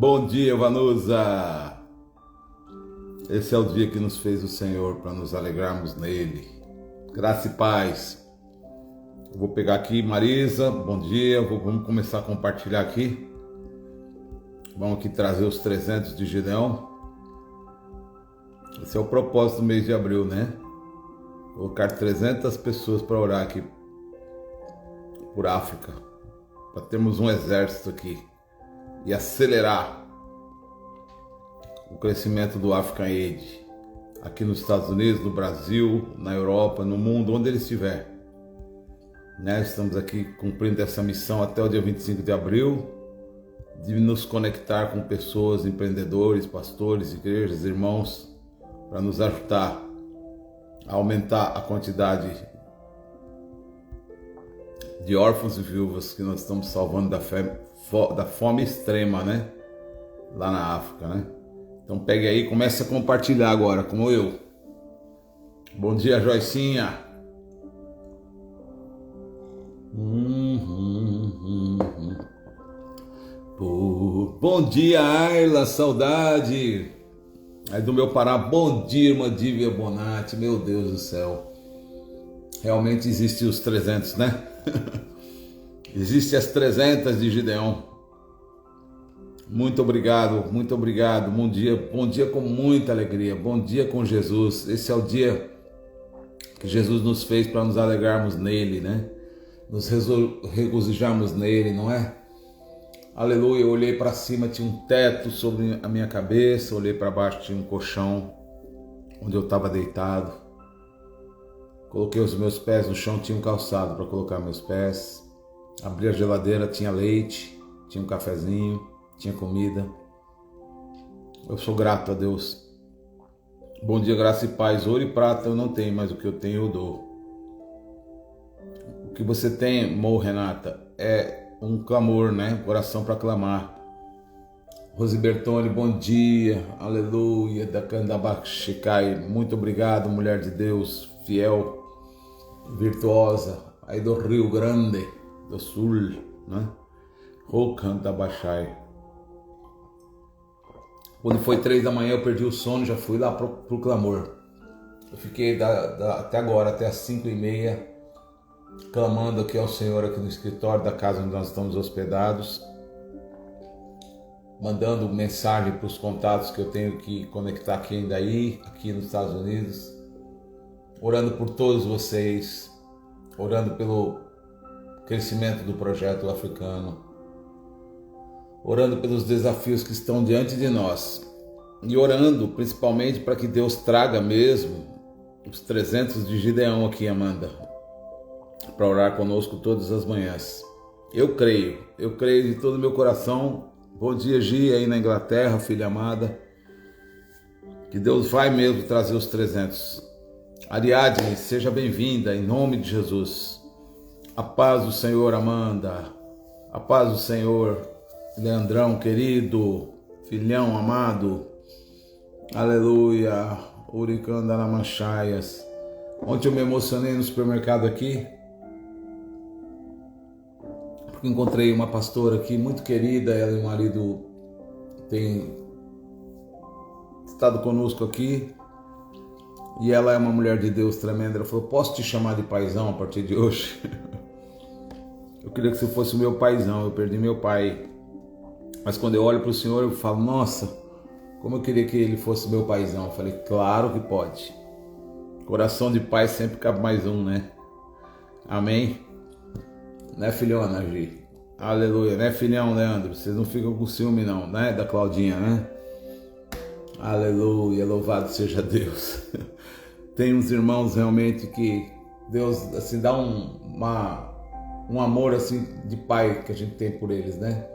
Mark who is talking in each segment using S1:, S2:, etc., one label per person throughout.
S1: Bom dia, Vanusa! Esse é o dia que nos fez o Senhor para nos alegrarmos nele. Graça e paz. Eu vou pegar aqui, Marisa, bom dia. Vamos começar a compartilhar aqui. Vamos aqui trazer os 300 de Gideão. Esse é o propósito do mês de abril, né? Colocar 300 pessoas para orar aqui por África, para termos um exército aqui e acelerar o crescimento do African Aid aqui nos Estados Unidos, no Brasil, na Europa, no mundo, onde ele estiver. Né? Estamos aqui cumprindo essa missão até o dia 25 de abril, de nos conectar com pessoas, empreendedores, pastores, igrejas, irmãos, para nos ajudar a aumentar a quantidade de órfãos e viúvas que nós estamos salvando da fome extrema, né? Lá na África, né? Então pegue aí e comece a compartilhar agora, como eu. Bom dia, Joicinha. Bom dia, Ayla, saudade. Aí do meu Pará, bom dia, irmã Dívia Bonatti, meu Deus do céu. Realmente existe os 300, né? Existe as 300 de Gideão. Muito obrigado. Bom dia com muita alegria. Bom dia com Jesus. Esse é o dia que Jesus nos fez para nos alegrarmos nele, né? Nos regozijarmos nele, não é? Aleluia. Eu olhei para cima, tinha um teto sobre a minha cabeça. Olhei para baixo, tinha um colchão onde eu estava deitado. Coloquei os meus pés no chão, tinha um calçado para colocar meus pés. Abri a geladeira, tinha leite, tinha um cafezinho, tinha comida. Eu sou grato a Deus. Bom dia, graça e paz. Ouro e prata eu não tenho, mas o que eu tenho eu dou. O que você tem, Mo Renata, é um clamor, né? Coração para clamar. Rose Bertone, bom dia. Aleluia. Da Candabaxikai, muito obrigado, mulher de Deus, fiel, virtuosa, aí do Rio Grande do Sul, né? Rocantabachai. Quando foi 3 da manhã eu perdi o sono, já fui lá pro clamor. Eu fiquei até agora, até as 5h30, clamando aqui ao Senhor, aqui no escritório da casa onde nós estamos hospedados, mandando mensagem para os contatos que eu tenho que conectar aqui nos Estados Unidos, orando por todos vocês, orando pelo crescimento do projeto africano, orando pelos desafios que estão diante de nós e orando principalmente para que Deus traga mesmo os 300 de Gideão aqui, Amanda, para orar conosco todas as manhãs. Eu creio de todo o meu coração. Bom dia, Gi, aí na Inglaterra, filha amada, que Deus vai mesmo trazer os 300. Ariadne, seja bem-vinda, em nome de Jesus. A paz do Senhor, Amanda. A paz do Senhor, Leandrão, querido, filhão amado. Aleluia. Uricandaramachaias. Ontem eu me emocionei no supermercado aqui, porque encontrei uma pastora aqui muito querida. Ela e o marido têm estado conosco aqui. E ela é uma mulher de Deus tremenda. Ela falou, posso te chamar de paizão a partir de hoje? Eu queria que você fosse o meu paizão. Eu perdi meu pai. Mas quando eu olho para o Senhor, eu falo, nossa, como eu queria que ele fosse meu paizão. Eu falei, claro que pode. Coração de pai sempre cabe mais um, né? Amém? Né, filhona, Gi? Aleluia. Né, filhão, Leandro? Vocês não ficam com ciúme não, né? Da Claudinha, né? Aleluia, louvado seja Deus. Tem uns irmãos realmente que Deus assim dá um amor assim de pai que a gente tem por eles, né?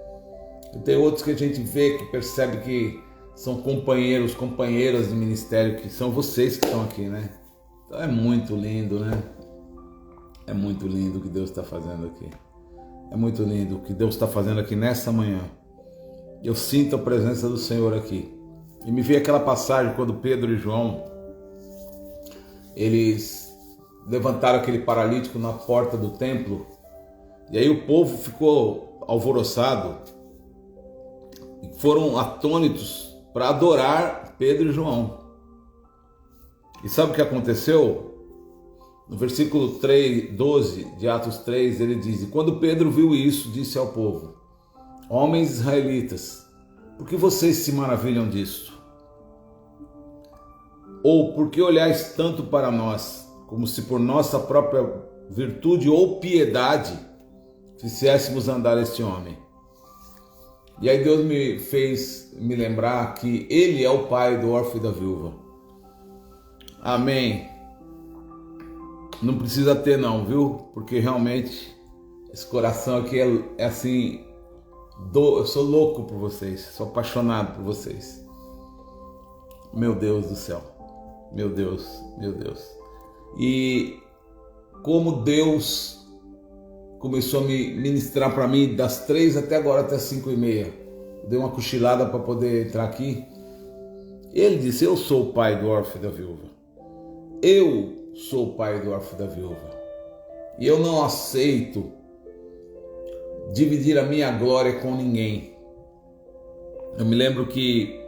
S1: E tem outros que a gente vê, que percebe que são companheiras de ministério, que são vocês que estão aqui, né? Então é muito lindo, né? É muito lindo o que Deus está fazendo aqui. É muito lindo o que Deus está fazendo aqui nessa manhã. Eu sinto a presença do Senhor aqui. E me veio aquela passagem quando Pedro e João, eles levantaram aquele paralítico na porta do templo, e aí o povo ficou alvoroçado, foram atônitos para adorar Pedro e João. E sabe o que aconteceu? No versículo 12 de Atos 3, ele diz: e quando Pedro viu isso, disse ao povo: homens israelitas, por que vocês se maravilham disto? Ou por que olhais tanto para nós, como se por nossa própria virtude ou piedade fizéssemos andar este homem? E aí Deus me fez me lembrar que Ele é o pai do órfão e da viúva. Amém. Não precisa ter não, viu? Porque realmente esse coração aqui é assim, eu sou louco por vocês, sou apaixonado por vocês. Meu Deus do céu. Meu Deus, meu Deus. E como Deus começou a me ministrar para mim das 3 até agora, até 5:30. Dei uma cochilada para poder entrar aqui. Ele disse: eu sou o pai do órfão e da viúva. Eu sou o pai do órfão e da viúva. E eu não aceito dividir a minha glória com ninguém. Eu me lembro que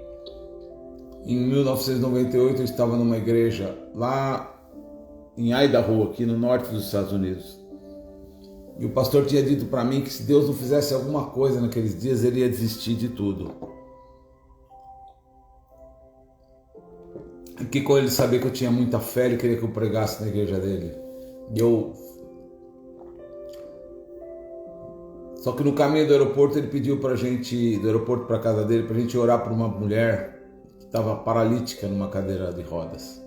S1: em 1998 eu estava numa igreja lá em Idaho, aqui no norte dos Estados Unidos. E o pastor tinha dito para mim que se Deus não fizesse alguma coisa naqueles dias, ele ia desistir de tudo. E que quando ele sabia que eu tinha muita fé, ele queria que eu pregasse na igreja dele. Só que no caminho do aeroporto ele pediu pra gente, do aeroporto para casa dele, pra gente orar por uma mulher que estava paralítica numa cadeira de rodas.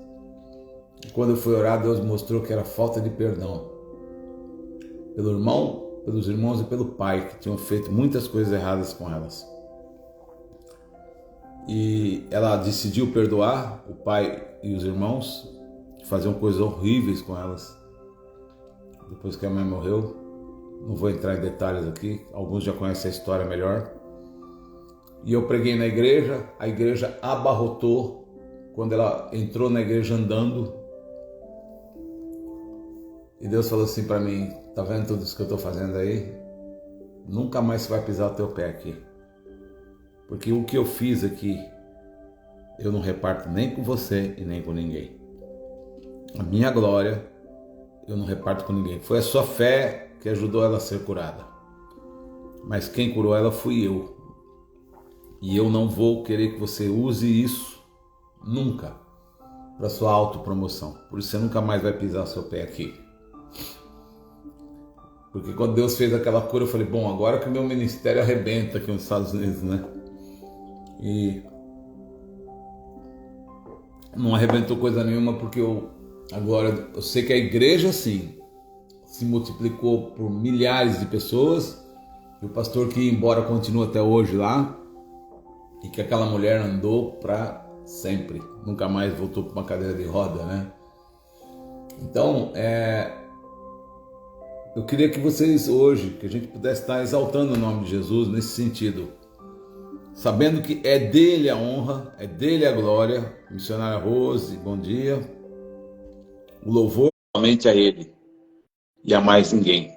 S1: E quando eu fui orar, Deus mostrou que era falta de perdão pelo irmão, pelos irmãos e pelo pai, que tinham feito muitas coisas erradas com elas. E ela decidiu perdoar o pai e os irmãos, que faziam coisas horríveis com elas. Depois que a mãe morreu, não vou entrar em detalhes aqui, alguns já conhecem a história melhor. E eu preguei na igreja, a igreja abarrotou. Quando ela entrou na igreja andando, e Deus falou assim para mim: tá vendo tudo isso que eu estou fazendo aí? Nunca mais você vai pisar o teu pé aqui. Porque o que eu fiz aqui, eu não reparto nem com você e nem com ninguém. A minha glória, eu não reparto com ninguém. Foi a sua fé que ajudou ela a ser curada. Mas quem curou ela fui eu. E eu não vou querer que você use isso nunca para sua autopromoção. Por isso você nunca mais vai pisar seu pé aqui. Porque quando Deus fez aquela cura, eu falei: bom, agora que o meu ministério arrebenta aqui nos Estados Unidos, né? E não arrebentou coisa nenhuma, porque agora eu sei que a igreja sim se multiplicou por milhares de pessoas, e o pastor que ia embora continua até hoje lá, e que aquela mulher andou para sempre, nunca mais voltou para uma cadeira de roda, né? Então, eu queria que vocês hoje, que a gente pudesse estar exaltando o nome de Jesus nesse sentido, sabendo que é dele a honra, é dele a glória. Missionária Rose, bom dia. O louvor somente a ele e a mais ninguém.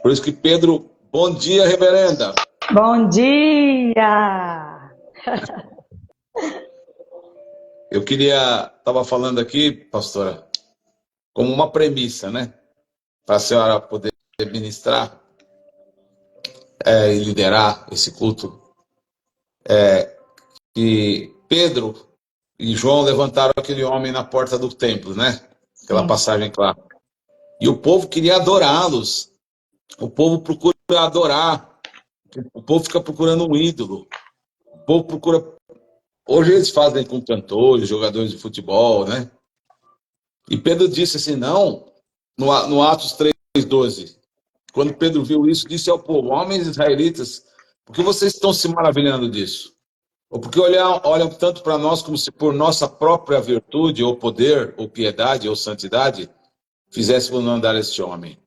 S1: Por isso que Pedro, bom dia, reverenda.
S2: Bom dia!
S1: Eu estava falando aqui, pastora, como uma premissa, né? Para a senhora poder ministrar e liderar esse culto. Que Pedro e João levantaram aquele homem na porta do templo, né? Aquela passagem clara. E o povo queria adorá-los. O povo procura adorar. O povo fica procurando um ídolo. O povo procura... Hoje eles fazem com cantores, jogadores de futebol, né? E Pedro disse assim, não, no Atos 3:12, quando Pedro viu isso, disse ao povo: homens israelitas, por que vocês estão se maravilhando disso? Ou porque olham tanto para nós como se por nossa própria virtude, ou poder, ou piedade, ou santidade, fizéssemos não andar este homem?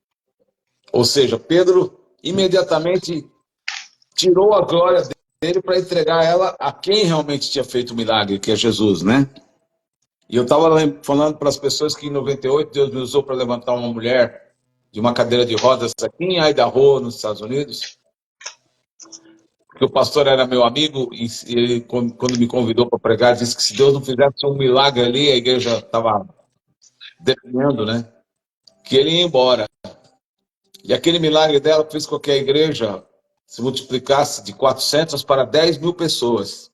S1: Ou seja, Pedro imediatamente tirou a glória dele para entregar ela a quem realmente tinha feito o milagre, que é Jesus, né? E eu estava falando para as pessoas que em 98 Deus me usou para levantar uma mulher de uma cadeira de rodas aqui em Idaho, nos Estados Unidos, que o pastor era meu amigo, e ele, quando me convidou para pregar, disse que se Deus não fizesse um milagre ali, a igreja estava definhando, né? Que ele ia embora. E aquele milagre dela fez com que a igreja se multiplicasse de 400 para 10 mil pessoas.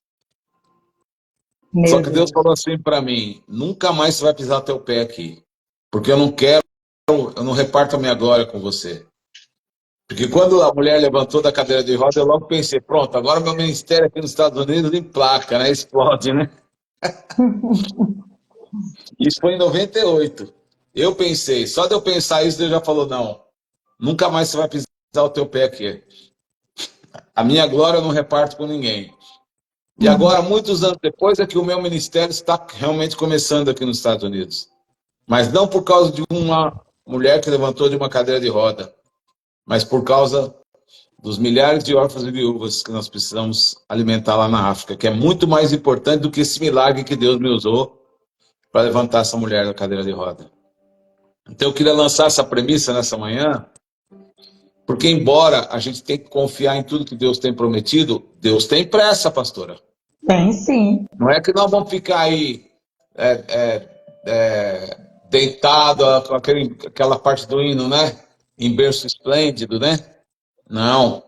S1: Só
S2: Meu
S1: que Deus
S2: Deus.
S1: falou assim para mim: nunca mais você vai pisar teu pé aqui, porque eu não reparto a minha glória com você. Porque quando a mulher levantou da cadeira de roda, eu logo pensei: pronto, agora meu ministério aqui nos Estados Unidos emplaca, né? Explode, né? Isso foi em 98. Eu pensei, só de eu pensar isso, Deus já falou: não, nunca mais você vai pisar o teu pé aqui. A minha glória eu não reparto com ninguém. E agora, muitos anos depois, é que o meu ministério está realmente começando aqui nos Estados Unidos. Mas não por causa de uma mulher que levantou de uma cadeira de roda, mas por causa dos milhares de órfãos e viúvas que nós precisamos alimentar lá na África, que é muito mais importante do que esse milagre que Deus me usou para levantar essa mulher da cadeira de roda. Então eu queria lançar essa premissa nessa manhã, porque embora a gente tenha que confiar em tudo que Deus tem prometido, Deus tem pressa, pastora.
S2: Tem sim.
S1: Não é que nós vamos ficar aí deitado com aquela parte do hino, né? Em berço esplêndido, né? Não.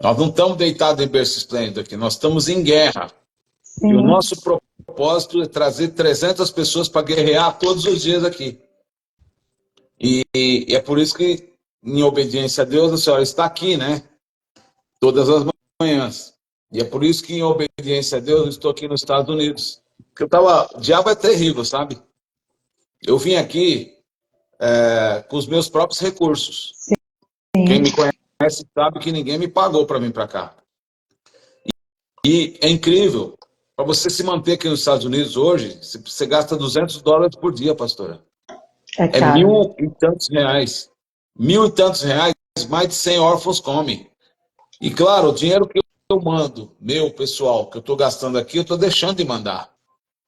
S1: Nós não estamos deitados em berço esplêndido aqui, nós estamos em guerra. E o
S2: Sim.
S1: nosso propósito é trazer 300 pessoas para guerrear todos os dias aqui. E é por isso que, em obediência a Deus, a senhora está aqui, né? Todas as manhãs. E é por isso que, em obediência a Deus, eu estou aqui nos Estados Unidos. Porque o diabo é terrível, sabe? Eu vim aqui com os meus próprios recursos. Quem
S2: Sim.
S1: me conhece sabe que ninguém me pagou para vir para cá. E é incrível. Para você se manter aqui nos Estados Unidos hoje, você gasta $200 por dia, pastora.
S2: É
S1: É
S2: caro.
S1: mil e tantos reais. Mil e tantos reais, mais de 100 órfãos comem. E claro, o dinheiro que eu mando, meu pessoal, que eu estou gastando aqui, eu estou deixando de mandar.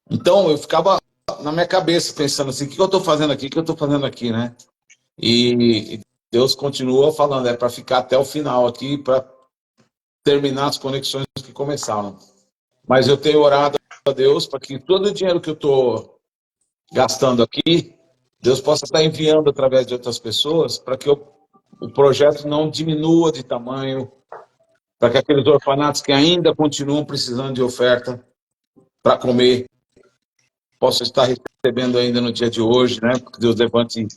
S1: Então eu ficava na minha cabeça pensando assim: o que eu estou fazendo aqui? O que eu estou fazendo aqui, né? E Deus continua falando: é para ficar até o final aqui, para terminar as conexões que começaram. Mas eu tenho orado a Deus para que todo o dinheiro que eu estou gastando aqui, Deus possa estar enviando através de outras pessoas, para que o projeto não diminua de tamanho, para que aqueles orfanatos que ainda continuam precisando de oferta para comer, possam estar recebendo ainda no dia de hoje, né? Que Deus levante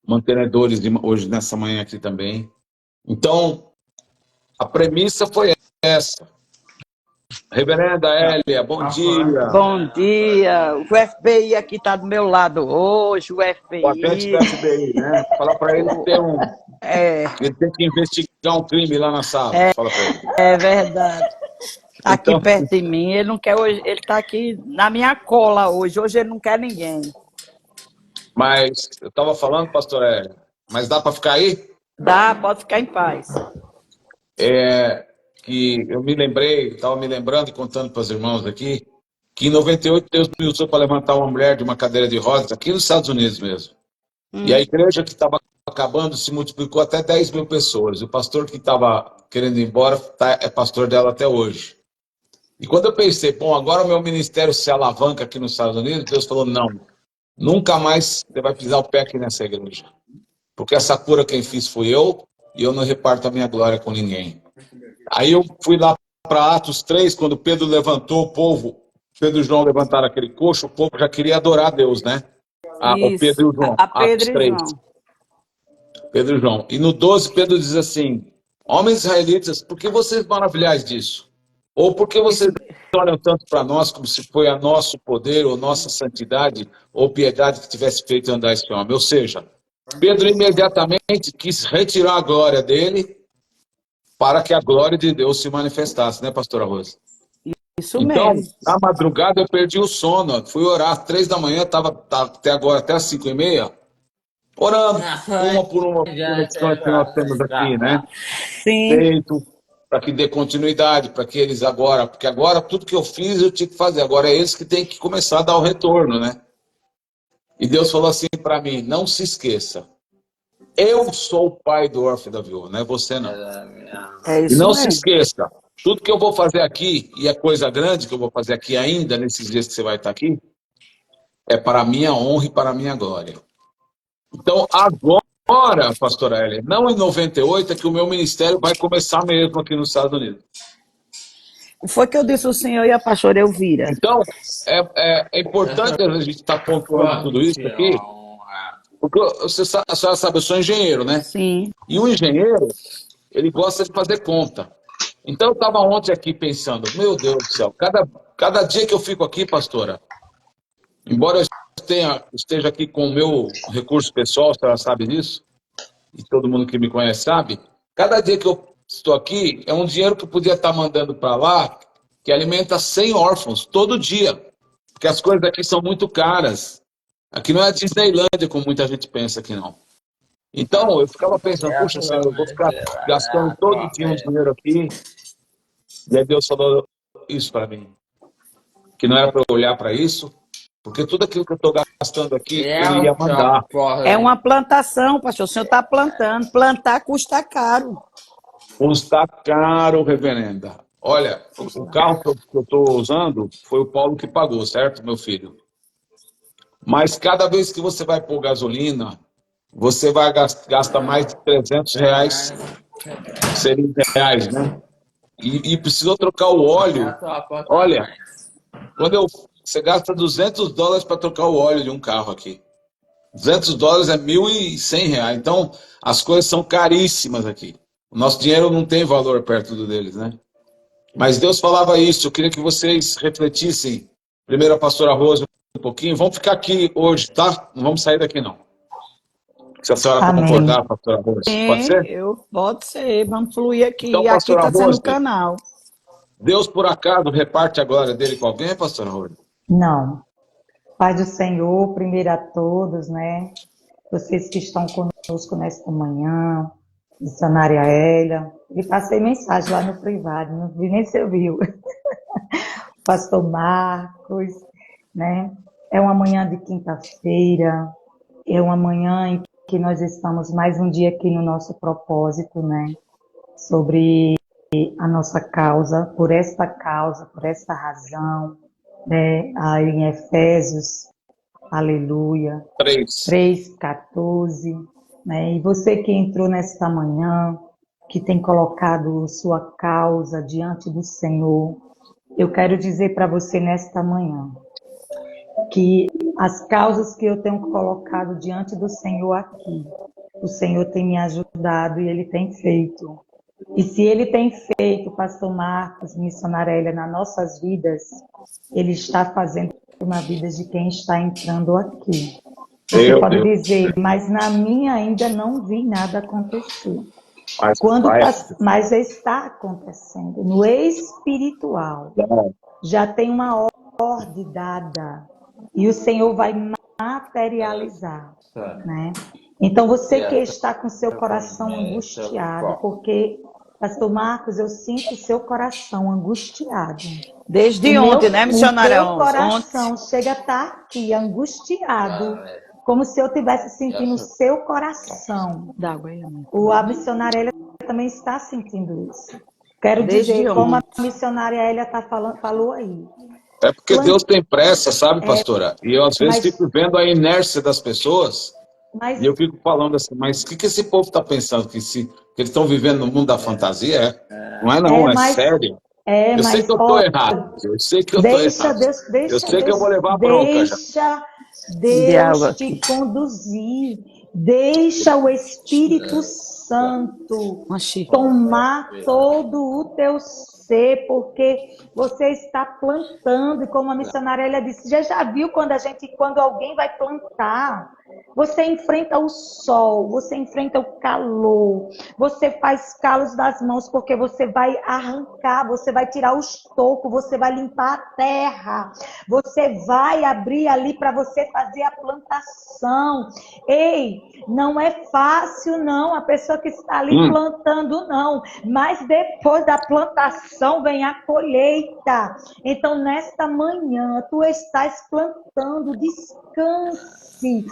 S1: mantenedores hoje nessa manhã aqui também. Então, a premissa foi essa. Reverenda Hélia, bom dia.
S3: Bom dia. O FBI aqui está do meu lado hoje, o
S1: O agente
S3: FBI.
S1: do FBI, né? Fala para ele ter
S3: É,
S1: ele tem que investigar um crime lá na sala. Fala para ele.
S3: é verdade. Aqui
S1: Então,
S3: perto de mim, ele não quer hoje, ele está aqui na minha cola hoje. Hoje ele não quer ninguém.
S1: mas eu estava falando, pastor Hélio, mas dá para ficar aí?
S3: Dá, pode ficar em paz.
S1: Que eu me lembrei, estava me lembrando e contando para os irmãos aqui, que em 98 Deus me usou para levantar uma mulher de uma cadeira de rodas aqui nos Estados Unidos mesmo. E a igreja que estava acabando se multiplicou até 10 mil pessoas. O pastor que estava querendo ir embora é pastor dela até hoje. E quando eu pensei, bom, agora o meu ministério se alavanca aqui nos Estados Unidos, Deus falou: não, nunca mais você vai pisar o pé aqui nessa igreja. Porque essa cura quem fiz fui eu, e eu não reparto a minha glória com ninguém. Aí eu fui lá para Atos 3, quando Pedro levantou o povo, Pedro e João levantaram aquele coxo, o povo já queria adorar a Deus, né? O
S3: Isso.
S1: Pedro e o João,
S3: A
S1: Atos
S3: Pedro e
S1: 3.
S3: João.
S1: Pedro e João. E no 12, Pedro diz assim: homens israelitas, por que vocês maravilhais disso? Ou por que vocês olham tanto para nós como se foi a nosso poder, ou nossa santidade, ou piedade que tivesse feito andar esse homem? Ou seja, Pedro imediatamente quis retirar a glória dele para que a glória de Deus se manifestasse, né, pastora Rosa?
S3: Isso
S1: Então,
S3: mesmo.
S1: na madrugada eu perdi o sono. Fui orar às 3 da manhã, estava até agora, até às 5:30, orando uma por uma conexões que nós temos aqui, né?
S3: Sim.
S1: Feito para que dê continuidade, para que eles agora, porque agora tudo que eu fiz eu tinha que fazer, agora é eles que têm que começar a dar o retorno, né? E Deus falou assim para mim: não se esqueça, Eu sou o pai do órfão e da viúva, não é você não.
S3: É
S1: E
S3: isso
S1: não se
S3: mesmo.
S1: esqueça, tudo que eu vou fazer aqui, e é coisa grande que eu vou fazer aqui ainda, nesses dias que você vai estar aqui, é para a minha honra e para a minha glória. Então, agora, pastora Hélia, não em 98 é que o meu ministério vai começar mesmo aqui nos Estados Unidos.
S3: Foi que eu disse o senhor e a pastora Elvira.
S1: Então, é importante a gente estar pontuando tudo isso aqui, porque a senhora sabe, eu sou engenheiro, né?
S3: Sim.
S1: E o engenheiro, ele gosta de fazer conta. Então, eu estava ontem aqui pensando, meu Deus do céu, cada dia que eu fico aqui, pastora, embora eu esteja aqui com o meu recurso pessoal, a senhora sabe disso, e todo mundo que me conhece sabe, cada dia que eu estou aqui é um dinheiro que eu podia estar mandando para lá, que alimenta 100 órfãos todo dia, porque as coisas aqui são muito caras. Aqui não é a Disneylândia, como muita gente pensa aqui, não. Então, eu ficava pensando, puxa, Senhor, eu vou ficar gastando todo dia um dinheiro aqui, e aí Deus falou isso para mim, que não era para eu olhar para isso, porque tudo aquilo que eu estou gastando aqui, ele ia mandar.
S3: É uma plantação, pastor. O senhor está plantando. Plantar custa caro.
S1: Custa caro, reverenda. Olha, o carro que eu estou usando foi o Paulo que pagou, certo, meu filho? Mas cada vez que você vai pôr gasolina, você vai gastar mais de R$ 300, seriam reais, né? E precisou trocar o óleo. Olha, você gasta US$ 200 para trocar o óleo de um carro aqui. US$ 200 é R$ 1.100. Então, as coisas são caríssimas aqui. O nosso dinheiro não tem valor perto do deles, né? Mas Deus falava isso. Eu queria que vocês refletissem. Primeiro a pastora Rosa um pouquinho. Vamos ficar aqui hoje, tá? Não vamos sair daqui, não. Se a senhora
S2: Amém.
S1: concordar, pastora Rosa. Pode
S3: Sim,
S1: ser?
S3: pode ser. Vamos fluir aqui.
S1: Então,
S3: Aqui
S1: pastora
S3: está sendo
S1: Rosa,
S3: o canal.
S1: Deus por acaso reparte a glória dele com alguém, pastora Rosa?
S2: Não. Pai do Senhor, primeiro a todos, né? Vocês que estão conosco nesta manhã, missionária Hélia. E passei mensagem lá no privado, não vi nem se eu viu. Pastor Marcos, né? É uma manhã de quinta-feira, é uma manhã em que nós estamos mais um dia aqui no nosso propósito, né? Sobre a nossa causa, por esta razão, né? Aí em Efésios, aleluia,
S1: 3.
S2: 3:14, né? E você que entrou nesta manhã, que tem colocado sua causa diante do Senhor, eu quero dizer para você nesta manhã que as causas que eu tenho colocado diante do Senhor aqui, o Senhor tem me ajudado e Ele tem feito. E se Ele tem feito, pastor Marcos, missionária Hélia, nas nossas vidas, Ele está fazendo na vida de quem está entrando aqui. Você
S1: Meu
S2: pode
S1: Deus.
S2: dizer, mas na minha ainda não vi nada acontecer.
S1: Mas vai.
S2: Mas está acontecendo. No espiritual, já tem uma ordem dada. E o Senhor vai materializar, né? Então, você que está com seu coração angustiado, porque, pastor Marcos, eu sinto o seu coração angustiado.
S3: Desde ontem, né,
S2: O
S3: missionária?
S2: teu coração
S3: Ontem.
S2: chega a estar aqui angustiado, como se eu estivesse sentindo o seu coração.
S3: D'água aí, amor.
S2: A missionária Hélia também está sentindo isso. Quero
S3: Desde
S2: dizer, como a
S3: ontem.
S2: missionária Hélia falou aí.
S1: É porque Deus tem pressa, sabe, pastora? E eu às vezes
S2: Mas,
S1: fico vendo a inércia das pessoas
S2: mas
S1: e eu fico falando assim, mas o que esse povo está pensando? Que eles estão vivendo no mundo da fantasia? Não é não, é
S2: mas
S1: sério. Eu sei
S2: mas
S1: que eu estou errado. Eu sei que eu estou errado. Eu sei que eu vou levar bronca já.
S2: deixa
S3: De água
S2: Deus
S3: aqui.
S2: te conduzir, deixa o Espírito Santo
S3: Uma xícara.
S2: tomar todo o teu ser, porque você está plantando, e como a missionária ela disse, já viu quando alguém vai plantar, você enfrenta o sol, você enfrenta o calor, você faz calos das mãos, porque você vai arrancar, você vai tirar os tocos, você vai limpar a terra, você vai abrir ali para você fazer a plantação. Ei, não é fácil não, a pessoa que está ali plantando não, mas depois da plantação vem a colheita. Então nesta manhã tu estás plantando, alcance.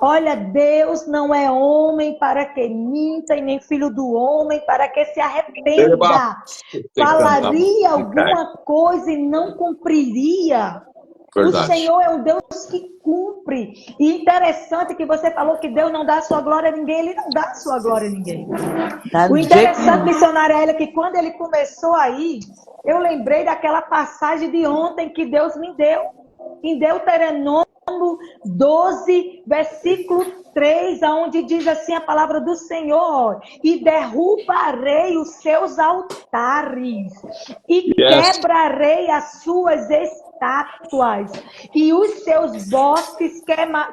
S2: Olha, Deus não é homem para que minta, e nem filho do homem para que se arrependa. Falaria alguma coisa e não cumpriria.
S1: Verdade.
S2: O Senhor é um Deus que cumpre. E interessante que você falou que Deus não dá a sua glória a ninguém, Ele não dá a sua glória a ninguém. O interessante, missionária Hélia, que quando ele começou aí, eu lembrei daquela passagem de ontem que Deus me deu. Em Deuteronômio 12, versículo 3, onde diz assim a palavra do Senhor: e derrubarei os seus altares, e quebrarei as suas estátuas, e os seus bosques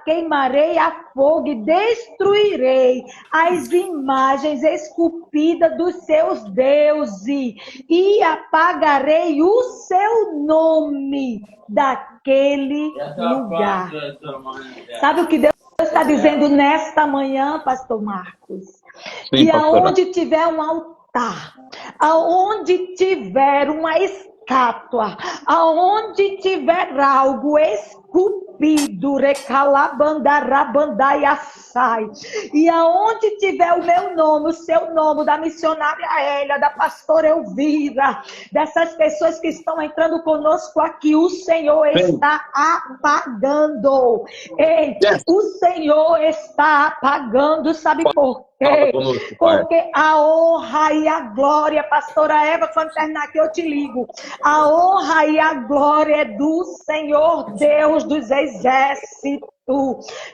S2: queimarei a fogo, e destruirei as imagens esculpidas dos seus deuses, e apagarei o seu nome daquele lugar. Sabe o que Deus está dizendo nesta manhã, pastor Marcos?
S1: Sim,
S2: que aonde tiver um altar, aonde tiver uma estátua, aonde tiver algo esculpido, recalabandarabandaia-sai, e aonde tiver o meu nome, o seu nome, da missionária Hélia, da pastora Elvira, dessas pessoas que estão entrando conosco aqui, o Senhor está apagando. Ei, o Senhor está apagando, sabe por quê? Porque a honra e a glória, pastora Eva, quando terminar aqui eu te ligo, a honra e a glória é do Senhor Deus dos exércitos.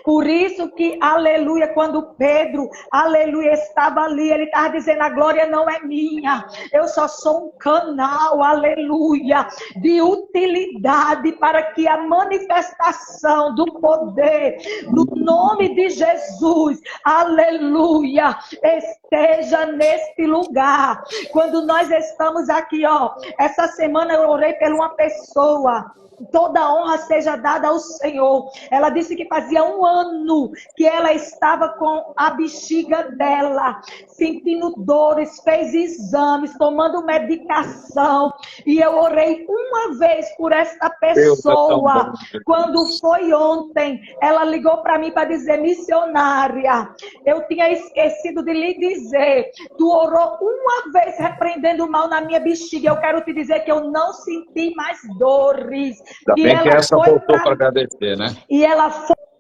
S2: Por isso que, aleluia, quando Pedro, aleluia, estava ali, ele estava dizendo: a glória não é minha, eu só sou um canal, aleluia, de utilidade para que a manifestação do poder do nome de Jesus, aleluia, esteja neste lugar. Quando nós estamos aqui, ó, essa semana eu orei por uma pessoa. Toda honra seja dada ao Senhor. Ela disse que fazia 1 ano que ela estava com a bexiga dela, sentindo dores, fez exames, tomando medicação. E eu orei uma vez por esta pessoa. Quando foi ontem, ela ligou para mim para dizer: missionária, eu tinha esquecido de lhe dizer, tu orou uma vez repreendendo o mal na minha bexiga. Eu quero te dizer que eu não senti mais dores.
S1: Ainda bem que essa voltou para agradecer, né?
S2: E ela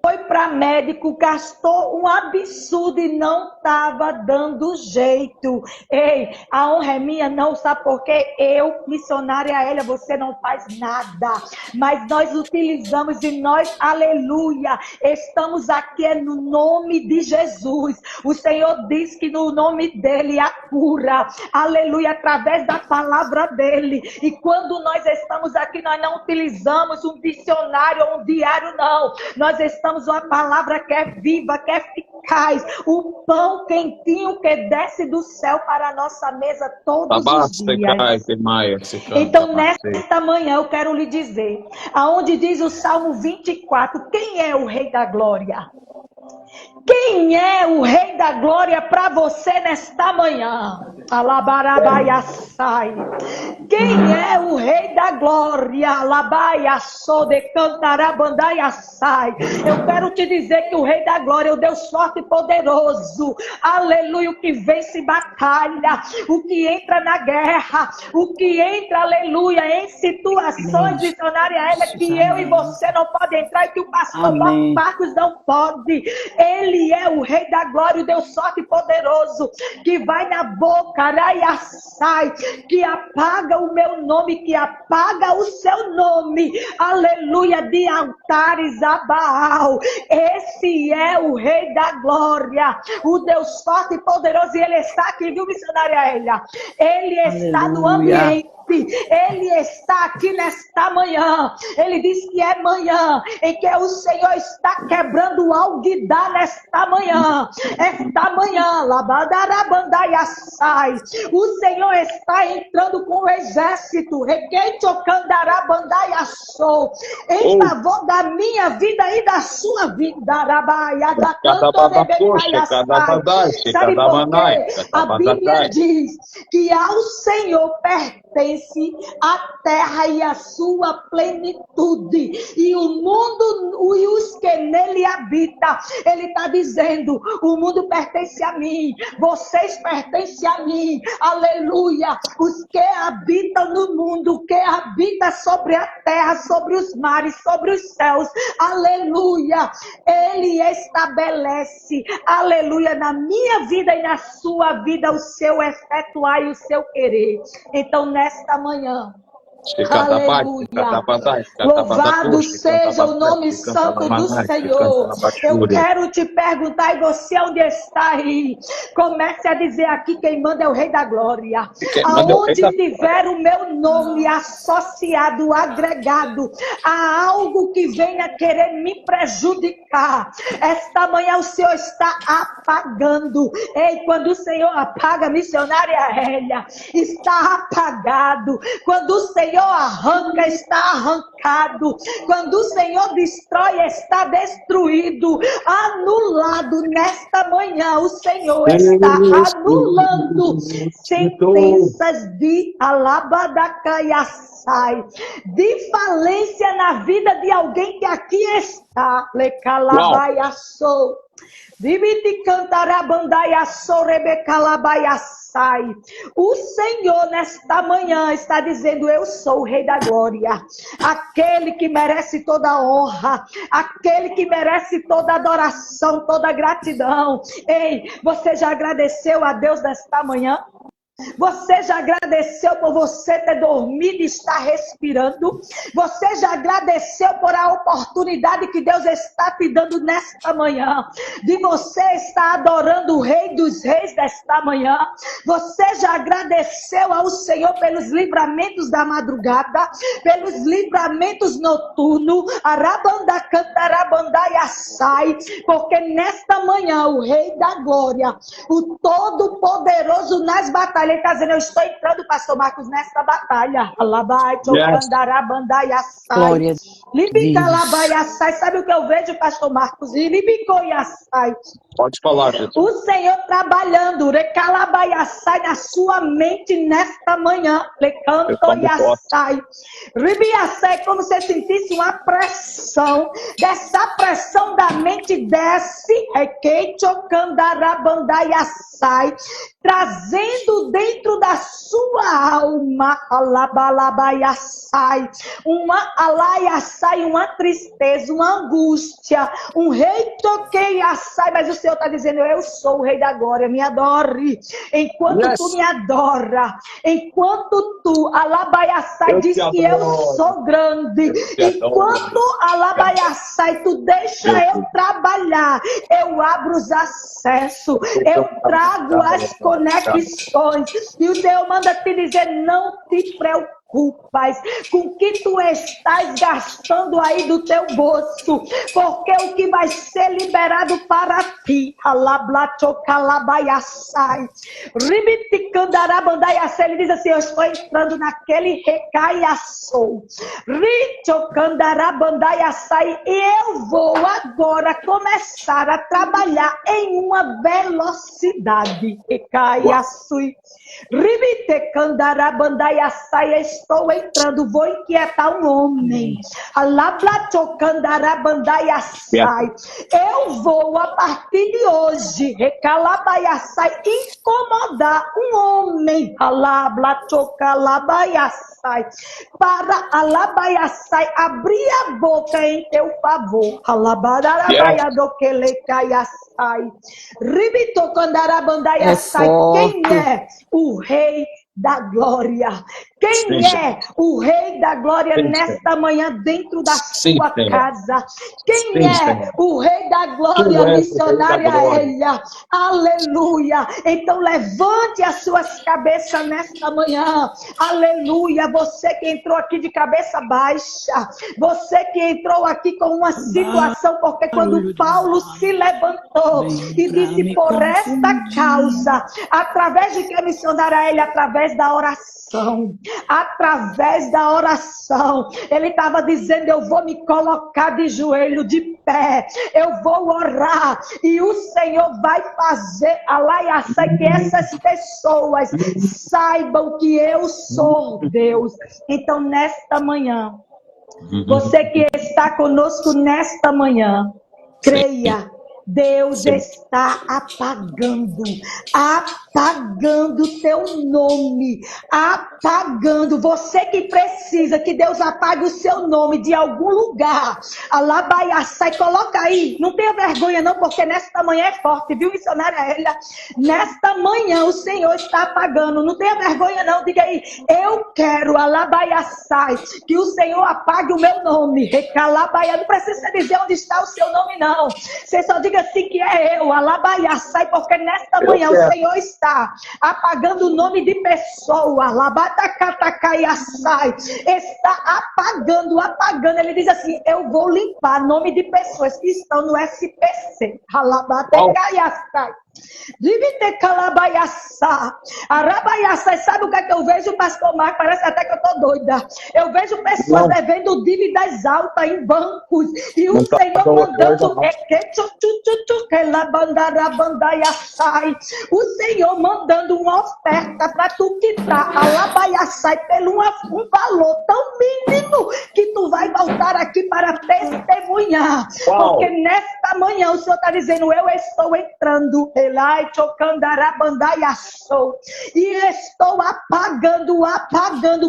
S2: foi para médico, gastou um absurdo e não estava dando jeito. Ei, a honra é minha, não, sabe por quê? Eu, missionária Hélia, você não faz nada. Mas nós utilizamos e nós, aleluia, estamos aqui no nome de Jesus. O Senhor diz que no nome dele há cura, aleluia, através da palavra dele. E quando nós estamos aqui, nós não utilizamos um dicionário ou um diário, não. Nós estamos uma palavra que é viva, que é eficaz, o pão quentinho que desce do céu para a nossa mesa todos os dias. Então, nesta manhã, eu quero lhe dizer, aonde diz o Salmo 24, quem é o Rei da Glória? Quem é o Rei da Glória para você nesta manhã? Alabarabaiaçai. Quem é o Rei da Glória? Alabaiaçô de cantarabandaiaçai. Eu quero te dizer que o Rei da Glória é o Deus forte e poderoso. Aleluia, o que vence batalha, o que entra na guerra, o que entra, aleluia, em situações, missionária Hélia, que eu e você não podem entrar e que o pastor Marcos não pode. Ele é o Rei da Glória, o Deus forte e poderoso, que vai na boca, araiaçai, que apaga o meu nome, que apaga o seu nome, aleluia, de altares a Baal. Esse é o Rei da Glória, o Deus forte e poderoso, e ele está aqui, viu, missionária Hélia? Ele está no ambiente. Ele está aqui nesta manhã. Ele diz que é manhã em que o Senhor está quebrando algo de dar nesta manhã. Esta manhã, labadarabandaiaçai, o Senhor está entrando com o exército requeitocandarabandaiaçou, em favor da minha vida e da sua vida. Sabe por quê? A Bíblia diz que ao Senhor pertence pertence a terra e a sua plenitude, e o mundo e os que nele habitam. Ele está dizendo: o mundo pertence a mim, vocês pertencem a mim, aleluia. Os que habitam no mundo, que habitam sobre a terra, sobre os mares, sobre os céus, aleluia. Ele estabelece, aleluia, na minha vida e na sua vida o seu efetuar e o seu querer. Então, nesta manhã, aleluia. Louvado seja o nome santo do Senhor. Eu quero te perguntar, e você onde está aí? Comece a dizer aqui: quem manda é o Rei da Glória. Aonde tiver o meu nome associado, agregado a algo que venha querer me prejudicar, esta manhã o Senhor está apagando. Ei, quando o Senhor apaga, missionária Hélia, está apagado. Quando o Senhor arranca, está arrancado. Quando o Senhor destrói, está destruído, anulado. Nesta manhã o Senhor está anulando sentenças de alabadacaiaçai, de falência na vida de alguém que aqui está. Lecalabaiaçou. O Senhor nesta manhã está dizendo: eu sou o Rei da Glória, aquele que merece toda a honra, aquele que merece toda a adoração, toda a gratidão. Ei, você já agradeceu a Deus nesta manhã? Você já agradeceu por você ter dormido e estar respirando? Você já agradeceu por a oportunidade que Deus está te dando nesta manhã, de você estar adorando o Rei dos Reis nesta manhã? Você já agradeceu ao Senhor pelos livramentos da madrugada, pelos livramentos noturnos? Porque nesta manhã o Rei da Glória, o Todo-Poderoso nas batalhas, ele está dizendo: eu estou entrando, pastor Marcos, nessa batalha.
S3: Glória a Deus.
S2: Sabe o que eu vejo, pastor Marcos?
S4: Pode falar, Jesus.
S2: O Senhor trabalhando na sua mente nesta manhã. É como se sentisse uma pressão. Dessa pressão da mente desce, trazendo dentro da sua alma uma tristeza, uma angústia, um rei toqueiaçai. Mas o Senhor está dizendo: eu sou o Rei da Glória, me adore. Enquanto tu me adora, enquanto tu alabaiaçai diz que eu sou grande, enquanto alabaiaçai tu deixa eu trabalhar, eu abro os acessos, eu trago as conexões, e o Deus manda te dizer: não te preocupes com o que tu estás gastando aí do teu bolso, porque o que vai ser liberado para ti, ele diz assim: eu estou entrando naquele recaiaçou, e eu vou agora começar a trabalhar em uma velocidade. Estou entrando, vou inquietar um homem. Eu vou, a partir de hoje, incomodar um homem para abrir a boca em teu favor. Quem é o Rei da Glória? Quem é o Rei da Glória nesta manhã dentro da sua casa? Quem é o Rei da Glória, missionária Hélia? Aleluia! Então levante as suas cabeças nesta manhã. Aleluia! Você que entrou aqui de cabeça baixa, você que entrou aqui com uma situação, porque quando Paulo se levantou e disse: por esta causa, através de que a missionária Hélia, através através da oração. Através da oração. Ele estava dizendo, eu vou me colocar de joelho, de pé. Eu vou orar. E o Senhor vai fazer, alaiaça, que essas pessoas saibam que eu sou Deus. Então, nesta manhã, você que está conosco nesta manhã, creia, Deus está apagando o teu nome, apagando. Você que precisa que Deus apague o seu nome de algum lugar, alabaiaça, e coloca aí, não tenha vergonha não, porque nesta manhã é forte, viu, missionária Elia? Nesta manhã o Senhor está apagando, não tenha vergonha não, diga aí, eu quero, alabaiaça, que o Senhor apague o meu nome, recalabaia, não precisa dizer onde está o seu nome não, você só diga assim que é eu, alabaiaçai, porque nesta manhã o Senhor está apagando o nome de pessoa, alabatacatacaiaçai, está apagando, ele diz assim, eu vou limpar nome de pessoas que estão no SPC, alabatacaiaçai. Divite calabaiaçá, arabaiaçá, sabe o que é que eu vejo, pastor Marco? Parece até que eu tô doida. Eu vejo pessoas devendo dívidas altas em bancos e o Senhor mandando o Senhor mandando uma oferta para tu quitar alabaiaçá pelo um valor tão mínimo que tu vai voltar aqui para testemunhar. Porque nesta manhã o Senhor está dizendo, eu estou entrando e estou apagando,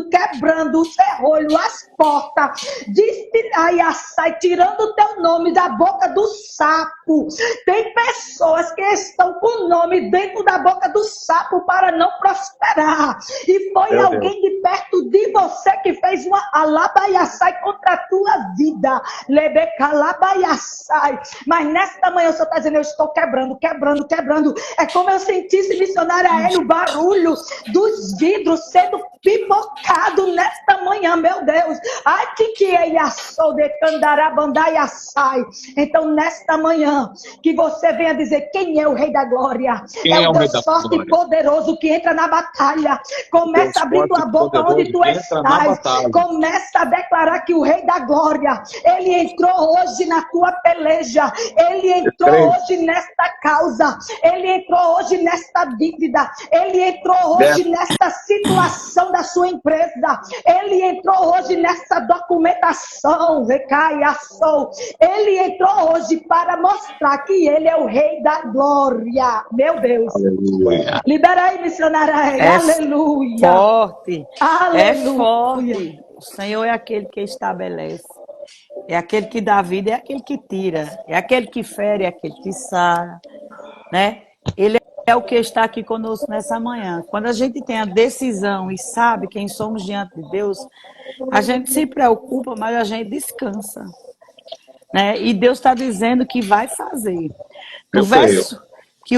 S2: quebrando o ferrolho, as portas, tirando o teu nome da boca do sapo. Tem pessoas que estão com o nome dentro da boca do sapo para não prosperar. E foi alguém de perto de você que fez uma alabaiaçai contra a tua vida. Lebecalabaiaçai. Mas nesta manhã o Senhor está dizendo, eu estou quebrando. É como eu sentisse, missionária Hélio, o barulho dos vidros sendo pipocado nesta manhã, meu Deus. Então, nesta manhã, que você venha dizer quem é o Rei da Glória. É o Deus forte e poderoso que entra na batalha. Começa a abrir tua boca onde tu estás. Começa a declarar que o Rei da Glória, ele entrou hoje na tua peleja. Ele entrou hoje nesta causa. Ele entrou hoje nesta dívida. Ele entrou hoje nesta situação da sua empresa. Ele entrou hoje nessa documentação. Ele entrou hoje para mostrar que ele é o Rei da Glória. Meu Deus.
S4: Aleluia.
S2: Libera aí, missionária. Aleluia.
S3: Forte.
S2: Aleluia.
S3: É forte. O Senhor é aquele que estabelece. É aquele que dá vida, é aquele que tira. É aquele que fere, é aquele que sara. Né? Ele é o que está aqui conosco nessa manhã. Quando a gente tem a decisão e sabe quem somos diante de Deus, a gente se preocupa, mas a gente descansa. Né? E Deus está dizendo que vai fazer. No verso que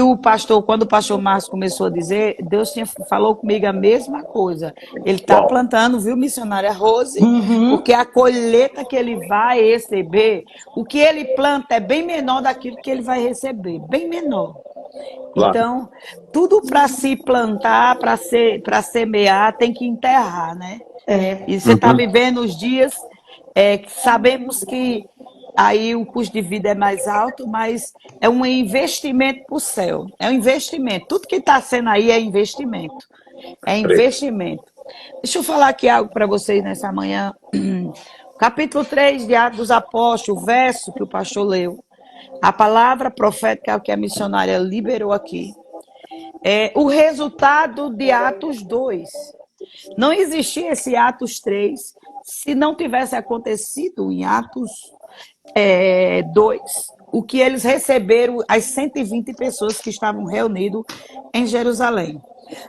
S3: quando o pastor Márcio começou a dizer, Deus falou comigo a mesma coisa. Ele está plantando, viu, missionária Rose? Porque a colheita que ele vai receber, o que ele planta é bem menor daquilo que ele vai receber, bem menor. Então, tudo para se plantar, para semear, tem que enterrar, né? E você está vivendo os dias, sabemos que aí o custo de vida é mais alto, mas é um investimento para o céu. É um investimento. Tudo que está sendo aí é investimento. É investimento. Deixa eu falar aqui algo para vocês nessa manhã. Capítulo 3 de Atos dos Apóstolos, o verso que o pastor leu. A palavra profética que a missionária liberou aqui. É o resultado de Atos 2. Não existia esse Atos 3 se não tivesse acontecido em Atos 2, o que eles receberam, as 120 pessoas que estavam reunidas em Jerusalém.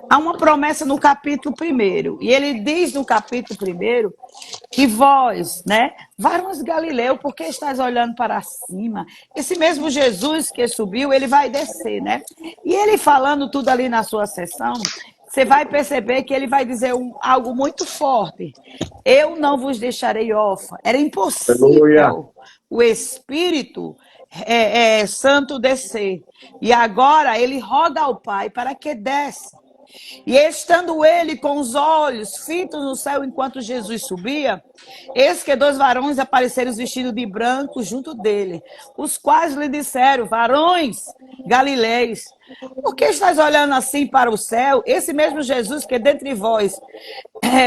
S3: Há uma promessa no capítulo 1, e ele diz no capítulo 1 que vós, né, varões Galileu, por que estás olhando para cima? Esse mesmo Jesus que subiu, ele vai descer, né? E ele falando tudo ali na sua sessão, você vai perceber que ele vai dizer algo muito forte. Eu não vos deixarei órfã. Era impossível o Espírito Santo descer. E agora ele roga ao Pai para que desça. E estando ele com os olhos fitos no céu enquanto Jesus subia, eis que 2 varões apareceram vestidos de branco junto dele, os quais lhe disseram: varões galileus, por que estás olhando assim para o céu? Esse mesmo Jesus que dentre vós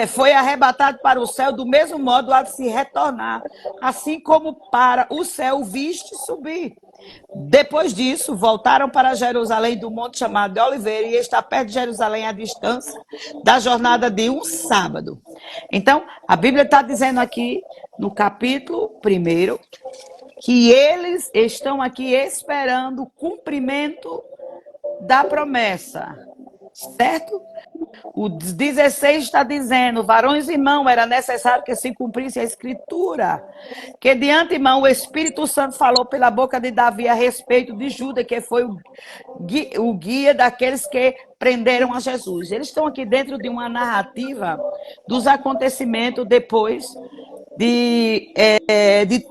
S3: foi arrebatado para o céu, do mesmo modo há de se retornar, assim como para o céu viste subir. Depois disso, voltaram para Jerusalém do monte chamado de Oliveira, e está perto de Jerusalém a distância da jornada de um sábado. Então, a Bíblia está dizendo aqui, no capítulo 1, que eles estão aqui esperando o cumprimento da promessa, certo? O 16 está dizendo: varões e irmãos, era necessário que se cumprisse a escritura, que de antemão o Espírito Santo falou pela boca de Davi a respeito de Judas, que foi o guia daqueles que prenderam a Jesus. Eles estão aqui dentro de uma narrativa dos acontecimentos depois de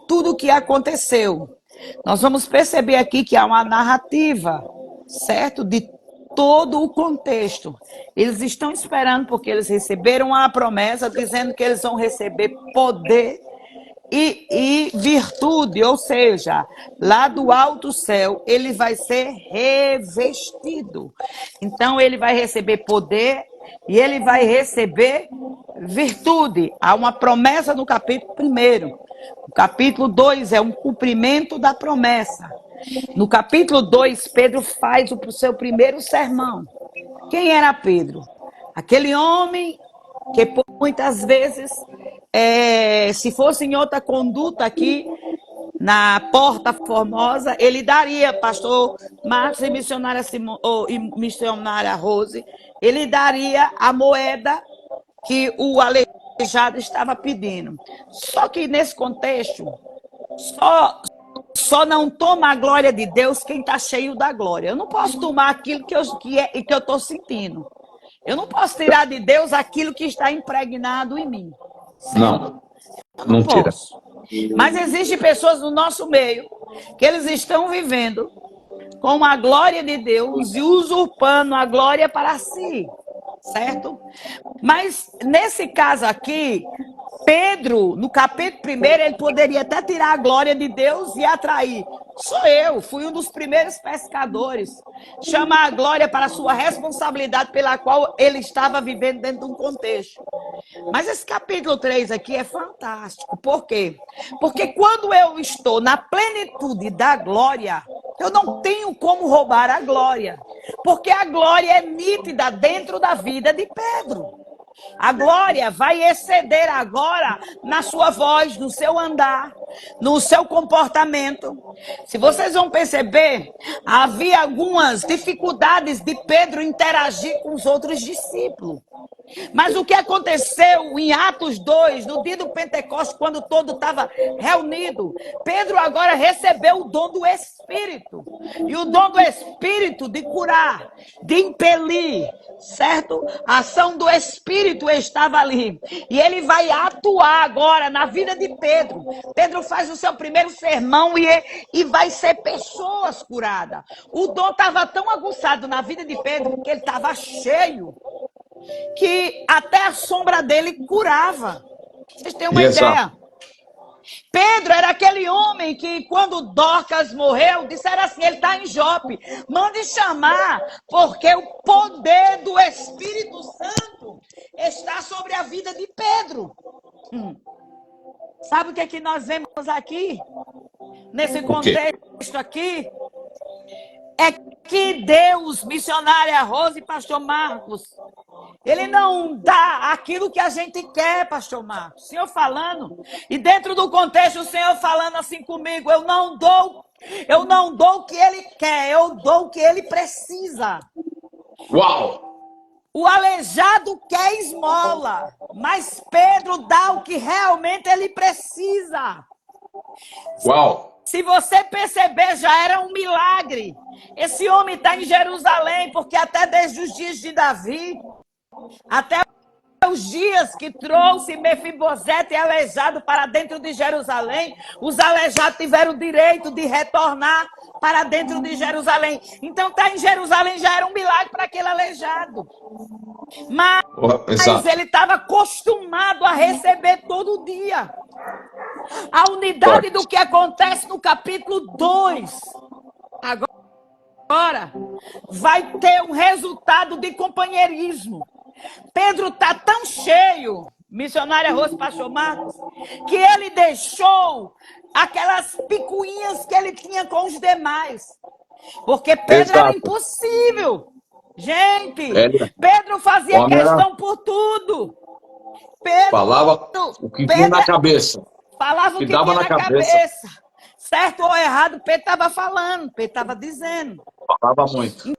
S3: tudo que aconteceu. Nós vamos perceber aqui que há uma narrativa, certo? De todo o contexto. Eles estão esperando porque eles receberam a promessa dizendo que eles vão receber poder e virtude, ou seja, lá do alto céu ele vai ser revestido. Então ele vai receber poder e ele vai receber virtude. Há uma promessa no capítulo 1. O capítulo 2 é um cumprimento da promessa. No capítulo 2, Pedro faz o seu primeiro sermão. Quem era Pedro? Aquele homem que muitas vezes, se fosse em outra conduta aqui, na Porta Formosa, ele daria, pastor Marcos e missionária Rose, ele daria a moeda que o aleijado estava pedindo. Só que nesse contexto, só não toma a glória de Deus quem está cheio da glória. Eu não posso tomar aquilo que eu estou sentindo. Eu não posso tirar de Deus aquilo que está impregnado em mim.
S1: Não,
S3: eu
S1: não tira.
S3: Posso. Mas existem pessoas no nosso meio que eles estão vivendo com a glória de Deus e usurpando a glória para si, certo? Mas nesse caso aqui, Pedro, no capítulo 1, ele poderia até tirar a glória de Deus e atrair. Sou eu, fui um dos primeiros pescadores. Chamar a glória para a sua responsabilidade pela qual ele estava vivendo dentro de um contexto. Mas esse capítulo 3 aqui é fantástico. Por quê? Porque quando eu estou na plenitude da glória, eu não tenho como roubar a glória. Porque a glória é nítida dentro da vida de Pedro. A glória vai exceder agora na sua voz, no seu andar, no seu comportamento. Se vocês vão perceber, havia algumas dificuldades de Pedro interagir com os outros discípulos. Mas o que aconteceu em Atos 2, no dia do Pentecostes, quando todo estava reunido, Pedro agora recebeu o dom do Espírito. E o dom do Espírito de curar, de impelir, certo? A ação do Espírito estava ali. E ele vai atuar agora na vida de Pedro. Pedro faz o seu primeiro sermão e vai ser pessoas curadas. O dom estava tão aguçado na vida de Pedro, porque ele estava cheio, que até a sombra dele curava. Vocês têm uma ideia? Pedro era aquele homem que, quando Dorcas morreu, disseram assim: ele está em Jope, mande chamar, porque o poder do Espírito Santo está sobre a vida de Pedro. Sabe o que é que nós vemos aqui? Nesse contexto aqui? É que Deus, missionária Rose e pastor Marcos, ele não dá aquilo que a gente quer, pastor Marcos. O Senhor falando, e dentro do contexto, o Senhor falando assim comigo: eu não dou o que ele quer, eu dou o que ele precisa.
S1: Uau!
S3: O aleijado quer esmola, mas Pedro dá o que realmente ele precisa.
S1: Uau!
S3: Se você perceber, já era um milagre. Esse homem está em Jerusalém, porque até desde os dias de Davi, até os dias que trouxe Mefibosete aleijado para dentro de Jerusalém, os aleijados tiveram o direito de retornar para dentro de Jerusalém. Então, estar em Jerusalém já era um milagre para aquele aleijado. Mas
S1: Exato.
S3: ele estava acostumado a receber todo dia. A unidade do que acontece no capítulo 2. Agora vai ter um resultado de companheirismo. Pedro está tão cheio, missionária Rose Pastor Marcos, que ele deixou aquelas picuinhas que ele tinha com os demais. Porque Pedro era impossível. Gente, Pedro fazia questão por tudo. Pedro
S1: falava o que vinha na cabeça.
S3: Falava o que
S1: dava
S3: tinha na cabeça. Certo ou errado, Pedro estava falando, Pedro estava dizendo.
S1: Falava muito.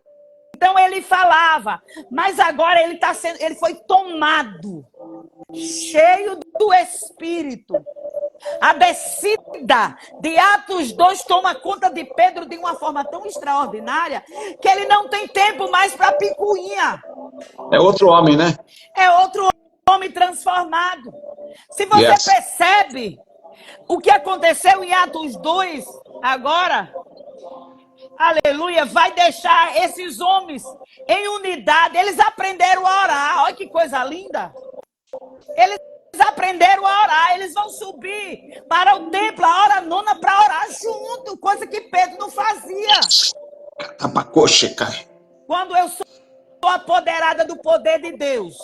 S3: Então ele falava, mas agora ele foi tomado, cheio do Espírito. A descida de Atos 2 toma conta de Pedro de uma forma tão extraordinária que ele não tem tempo mais para picuinha.
S1: É outro homem, né?
S3: É outro homem transformado. Se você percebe o que aconteceu em Atos 2 agora, aleluia, vai deixar esses homens em unidade. Eles aprenderam a orar. Olha que coisa linda. Eles aprenderam a orar. Eles vão subir para o templo a hora nona para orar junto. Coisa que Pedro não fazia. Quando eu sou apoderada do poder de Deus,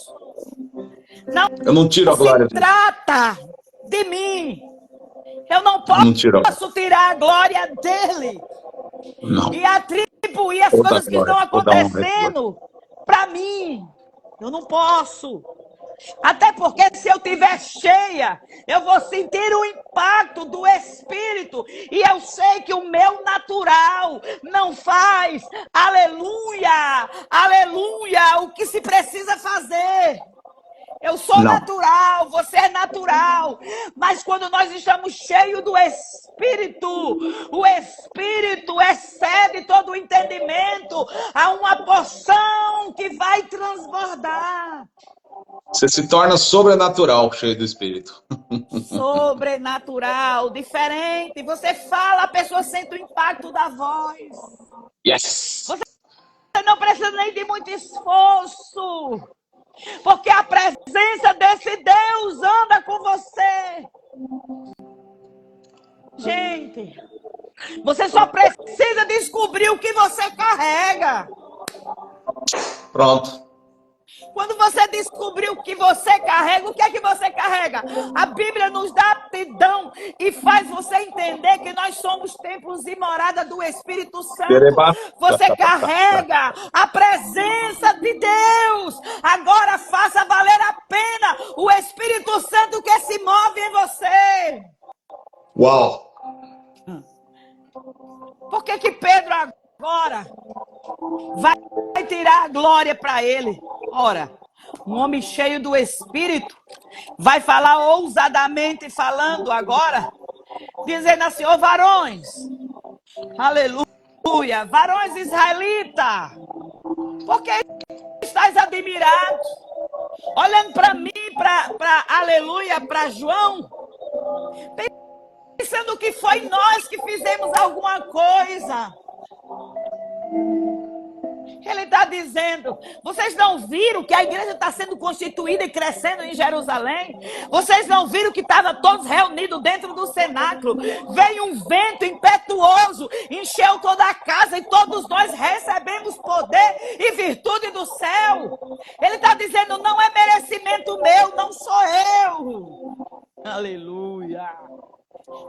S1: eu não tiro a glória.
S3: Se trata de mim. Eu não posso tirar a glória dele.
S1: Não.
S3: E atribuir as coisas que estão acontecendo para mim. Eu não posso. Até porque se eu estiver cheia, eu vou sentir o impacto do Espírito. E eu sei que o meu natural não faz, aleluia, aleluia, o que se precisa fazer. Eu sou natural, você é natural. Mas quando nós estamos cheios do Espírito, o Espírito excede todo o entendimento. Há uma porção que vai transbordar.
S1: Você se torna sobrenatural, cheio do Espírito.
S3: Sobrenatural, diferente. Você fala, a pessoa sente o impacto da voz.
S1: Yes!
S3: Você não precisa nem de muito esforço. Porque a presença desse Deus anda com você. Gente, você só precisa descobrir o que você carrega.
S1: Pronto.
S3: Quando você descobrir o que você carrega, o que é que você carrega? A Bíblia nos dá aptidão e faz você entender que nós somos templos e morada do Espírito Santo. Você carrega a presença de Deus. Agora faça valer a pena o Espírito Santo que se move em você.
S1: Uau!
S3: Por que Pedro agora vai tirar a glória para ele? Ora, um homem cheio do Espírito vai falar ousadamente, falando agora, dizendo assim: ô varões, aleluia, varões israelitas, por que estáis admirados? Olhando para mim, aleluia, para João, pensando que foi nós que fizemos alguma coisa. Ele está dizendo, vocês não viram que a igreja está sendo constituída e crescendo em Jerusalém? Vocês não viram que estavam todos reunidos dentro do cenáculo? Veio um vento impetuoso, encheu toda a casa e todos nós recebemos poder e virtude do céu. Ele está dizendo, não é merecimento meu, não sou eu. Aleluia.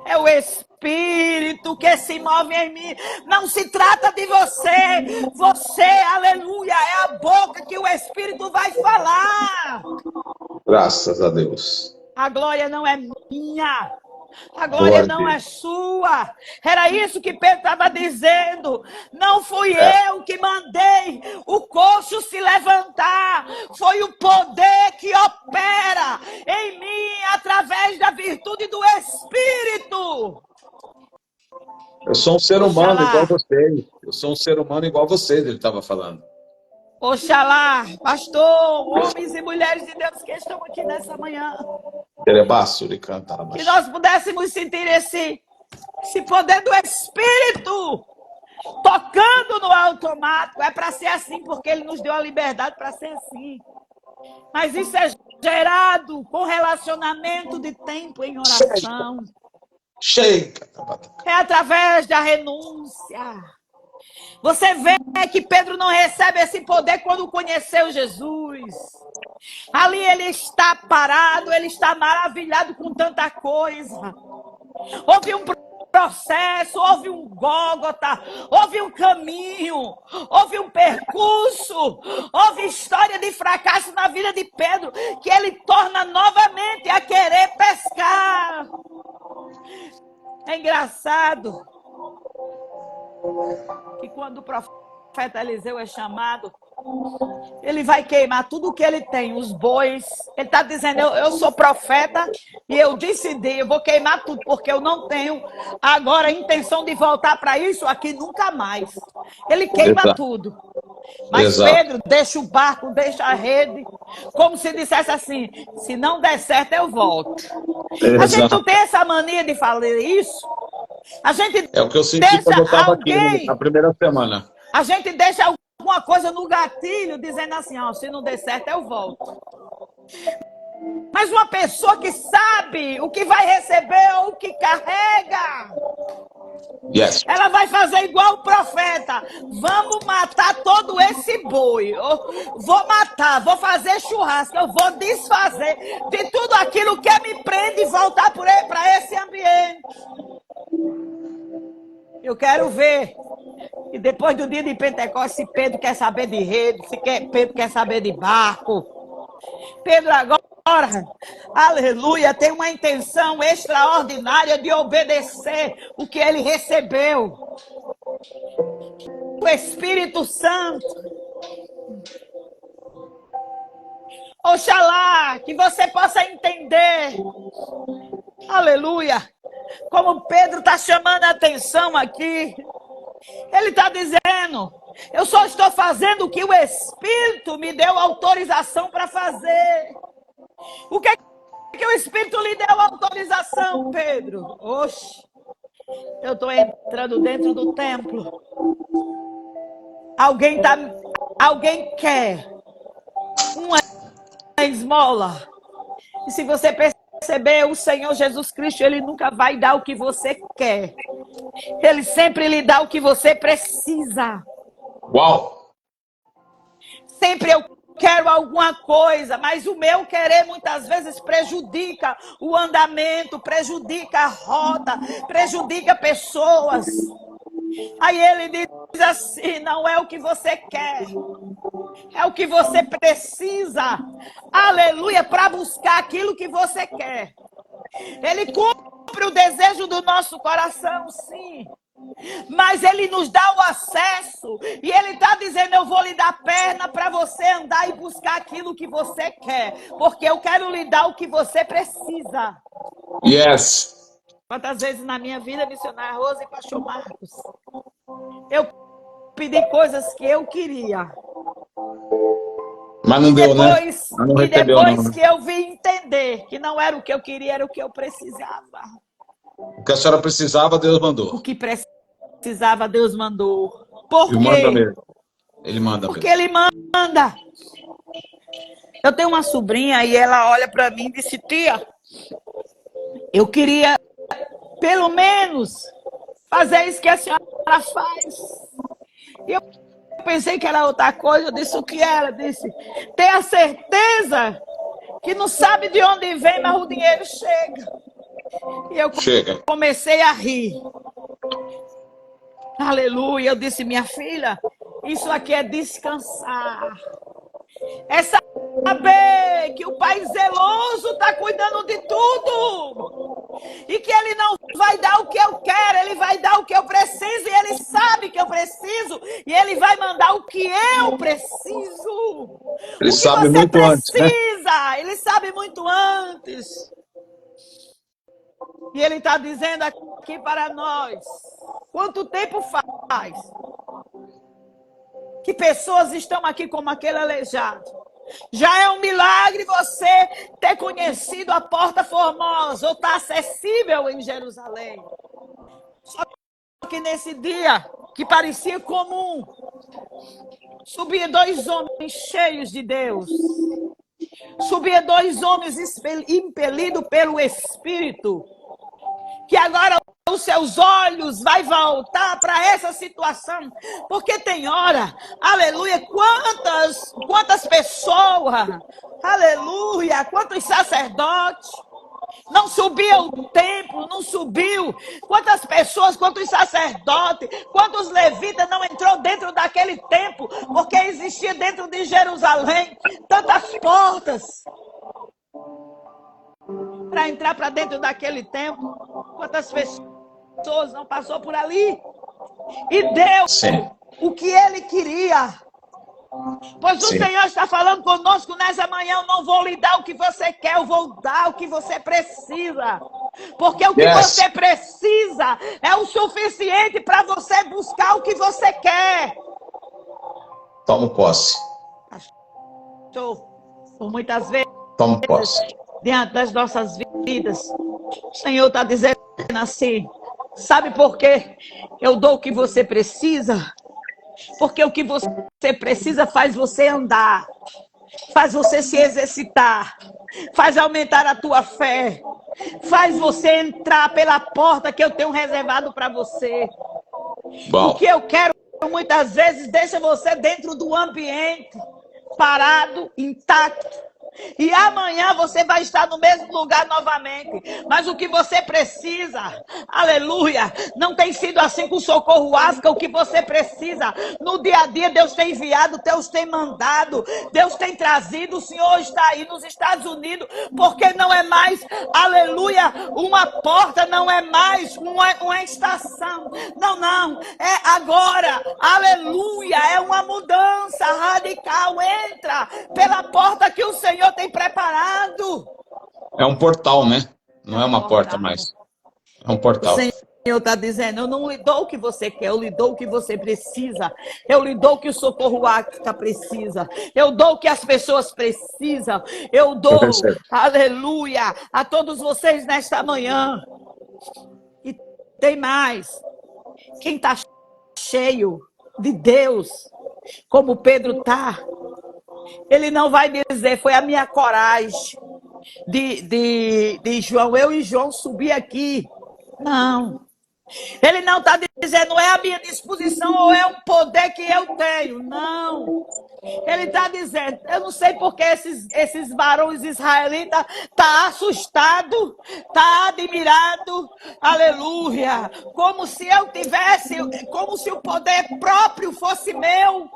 S3: É o Espírito que se move em mim. Não se trata de você. Você, aleluia, é a boca que o Espírito vai falar.
S1: Graças a Deus.
S3: A glória não é minha. A glória não é sua. Era isso que Pedro estava dizendo. Não fui eu que mandei o coxo se levantar. Foi o poder que opera em mim através da virtude do Espírito.
S1: Eu sou um ser humano igual vocês. Eu sou um ser humano igual vocês, ele estava falando.
S3: Oxalá, pastor, homens e mulheres de Deus que estão aqui nessa manhã, que nós pudéssemos sentir esse poder do Espírito tocando no automático. É para ser assim, porque Ele nos deu a liberdade para ser assim. Mas isso é gerado com relacionamento de tempo em oração. É através da renúncia. Você vê que Pedro não recebe esse poder quando conheceu Jesus. Ali ele está parado, ele está maravilhado com tanta coisa. Houve um processo, houve um Gólgota, houve um caminho, houve um percurso, houve história de fracasso na vida de Pedro, que ele torna novamente a querer pescar. É engraçado que quando o profeta Eliseu é chamado, ele vai queimar tudo o que ele tem, os bois. Ele está dizendo, eu sou profeta e eu decidi, eu vou queimar tudo, porque eu não tenho agora a intenção de voltar para isso aqui nunca mais. Ele queima tudo. Mas Pedro deixa o barco, deixa a rede, como se dissesse assim, se não der certo eu volto. A gente não tem essa mania de falar isso. A gente
S1: É o que eu senti quando eu estava aqui na primeira semana.
S3: A gente deixa alguma coisa no gatilho, dizendo assim, se não der certo, eu volto. Mas uma pessoa que sabe o que vai receber ou o que carrega, ela vai fazer igual o profeta. Vamos matar todo esse boi. Eu vou matar, vou fazer churrasco, eu vou desfazer de tudo aquilo que me prende e voltar para esse ambiente. Eu quero ver. E depois do dia de Pentecostes, se Pedro quer saber de rede, Pedro quer saber de barco. Pedro agora, aleluia, tem uma intenção extraordinária de obedecer o que ele recebeu. O Espírito Santo. Oxalá, que você possa entender. Aleluia. Como Pedro está chamando a atenção aqui. Ele está dizendo, eu só estou fazendo o que o Espírito me deu autorização para fazer. O que o Espírito lhe deu autorização, Pedro? Oxe, eu estou entrando dentro do templo. Alguém quer uma esmola. E se você perceber, o Senhor Jesus Cristo, Ele nunca vai dar o que você quer. Ele sempre lhe dá o que você precisa.
S1: Uau!
S3: Sempre eu quero alguma coisa, mas o meu querer muitas vezes prejudica o andamento, prejudica a rota, prejudica pessoas. Aí ele diz assim, não é o que você quer, é o que você precisa. Aleluia, para buscar aquilo que você quer. Ele cumpre o desejo do nosso coração, sim. Mas Ele nos dá o acesso. E Ele está dizendo, eu vou lhe dar perna para você andar e buscar aquilo que você quer. Porque eu quero lhe dar o que você precisa.
S1: Yes.
S3: Quantas vezes na minha vida, missionária Rosa e pastor Marcos, eu pedi coisas que eu queria.
S1: Mas não deu, né? Mas não recebeu,
S3: depois que eu vim entender que não era o que eu queria, era o que eu precisava.
S1: O que a senhora precisava, Deus mandou.
S3: O que precisava, Deus mandou. Por quê?
S1: Ele manda mesmo. Ele manda
S3: Porque
S1: mesmo.
S3: Ele manda. Eu tenho uma sobrinha e ela olha para mim e disse, tia, eu queria pelo menos fazer isso que a senhora faz. E eu pensei que era outra coisa, eu disse o que era, disse, tem a certeza que não sabe de onde vem, mas o dinheiro chega. E eu comecei a rir. Aleluia, eu disse, minha filha, isso aqui é descansar. É saber que o Pai zeloso está cuidando de tudo. E que Ele não vai dar o que eu quero, Ele vai dar o que eu preciso. E Ele sabe que eu preciso. E Ele vai mandar o que eu preciso.
S1: Ele
S3: o que
S1: sabe
S3: você
S1: muito
S3: precisa.
S1: Antes, né?
S3: Ele sabe muito antes. E Ele está dizendo aqui para nós. Quanto tempo faz que pessoas estão aqui como aquele aleijado. Já é um milagre você ter conhecido a Porta Formosa, ou estar acessível em Jerusalém. Só que nesse dia, que parecia comum, subia 2 homens cheios de Deus. Subia 2 homens impelidos pelo Espírito, que agora os seus olhos vai voltar para essa situação, porque tem hora, aleluia, quantas pessoas, aleluia, quantos sacerdotes, não subiu o templo, não subiu, quantas pessoas, quantos sacerdotes, quantos levitas não entrou dentro daquele templo, porque existia dentro de Jerusalém tantas portas para entrar para dentro daquele templo, quantas pessoas não passou por ali e deu o que ele queria. Pois o Senhor está falando conosco nessa manhã: eu não vou lhe dar o que você quer, eu vou dar o que você precisa. Porque o que você precisa é o suficiente para você buscar o que você quer.
S4: Toma posse.
S3: Por muitas vezes,
S4: toma posse,
S3: diante das nossas vidas, o Senhor está dizendo assim: sabe por quê? Eu dou o que você precisa. Porque o que você precisa faz você andar, faz você se exercitar, faz aumentar a tua fé, faz você entrar pela porta que eu tenho reservado para você.
S4: Bom.
S3: O que eu quero, muitas vezes, deixa você dentro do ambiente, parado, intacto. E amanhã você vai estar no mesmo lugar novamente. Mas o que você precisa, aleluia, não tem sido assim com o Socorro África. O que você precisa, no dia a dia, Deus tem enviado, Deus tem mandado, Deus tem trazido. O Senhor está aí nos Estados Unidos, porque não é mais, aleluia, uma porta, não é mais uma estação. Não, é agora, aleluia, é uma mudança radical. Entra pela porta que o Senhor tem preparado.
S4: É um portal, né? Não é uma porta mais. É um portal.
S3: O Senhor está dizendo: eu não lhe dou o que você quer, eu lhe dou o que você precisa. Eu lhe dou o que o Socorro África precisa. Eu dou o que as pessoas precisam. Eu dou, aleluia, a todos vocês nesta manhã. E tem mais. Quem está cheio de Deus, como Pedro está, ele não vai dizer: foi a minha coragem de João, eu e João subir aqui. Não. Ele não está dizendo: é a minha disposição ou é um poder que eu tenho. Não. Ele está dizendo: eu não sei porque esses varões israelitas estão assustados, estão admirados, aleluia, como se eu tivesse, como se o poder próprio fosse meu.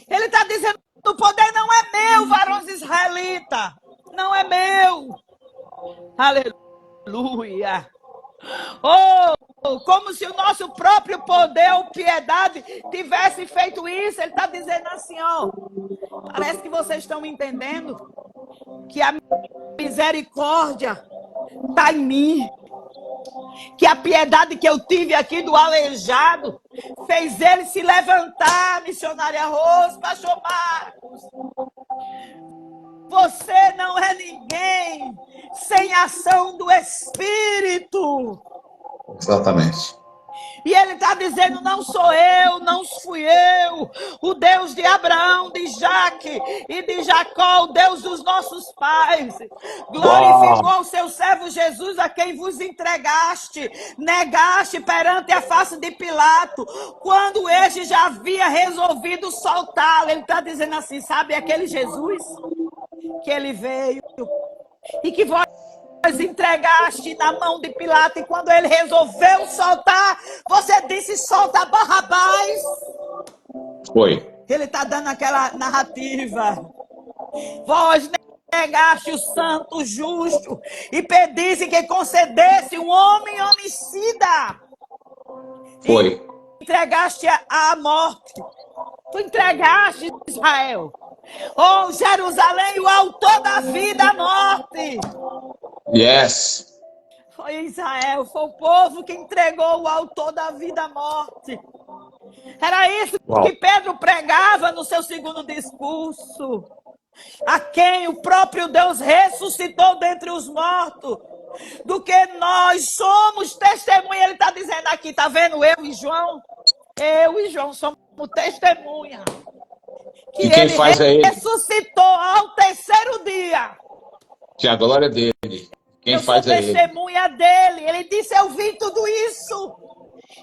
S3: Ele está dizendo: o poder não é meu, varões israelitas. Não é meu. Aleluia. Oh, como se o nosso próprio poder ou piedade tivesse feito isso. Ele está dizendo assim, ó. Parece que vocês estão entendendo que a misericórdia está em mim. Que a piedade que eu tive aqui do aleijado fez ele se levantar, missionária Rose, pastor Marcos. Você não é ninguém sem ação do Espírito.
S4: Exatamente.
S3: E ele está dizendo: não sou eu, não fui eu, o Deus de Abraão, de Jaque e de Jacó, o Deus dos nossos pais, glorificou o seu servo Jesus, a quem vos entregaste, negaste perante a face de Pilato, quando este já havia resolvido soltá-lo. Ele está dizendo assim: sabe aquele Jesus que ele veio e que vós entregaste na mão de Pilato, e quando ele resolveu soltar, você disse: solta Barrabás.
S4: Foi.
S3: Ele está dando aquela narrativa. Vós negaste o santo justo e pedisse que concedesse um homem homicida.
S4: Foi.
S3: E entregaste a morte. Tu entregaste, Israel. Oh, Jerusalém, o autor da vida, a morte.
S4: Yes.
S3: Foi Israel, foi o povo que entregou o autor da vida à morte. Era isso
S4: Uau.
S3: que Pedro pregava no seu segundo discurso. A quem o próprio Deus ressuscitou dentre os mortos. Do que nós somos testemunha. Ele está dizendo aqui, está vendo eu e João? Eu e João somos testemunha. Que
S4: E quem
S3: ele
S4: faz é ele.
S3: ressuscitou ao terceiro dia.
S4: Que a glória é dele. Quem
S3: Eu
S4: faz
S3: sou
S4: é ele.
S3: testemunha dele. Ele disse, eu vi tudo isso.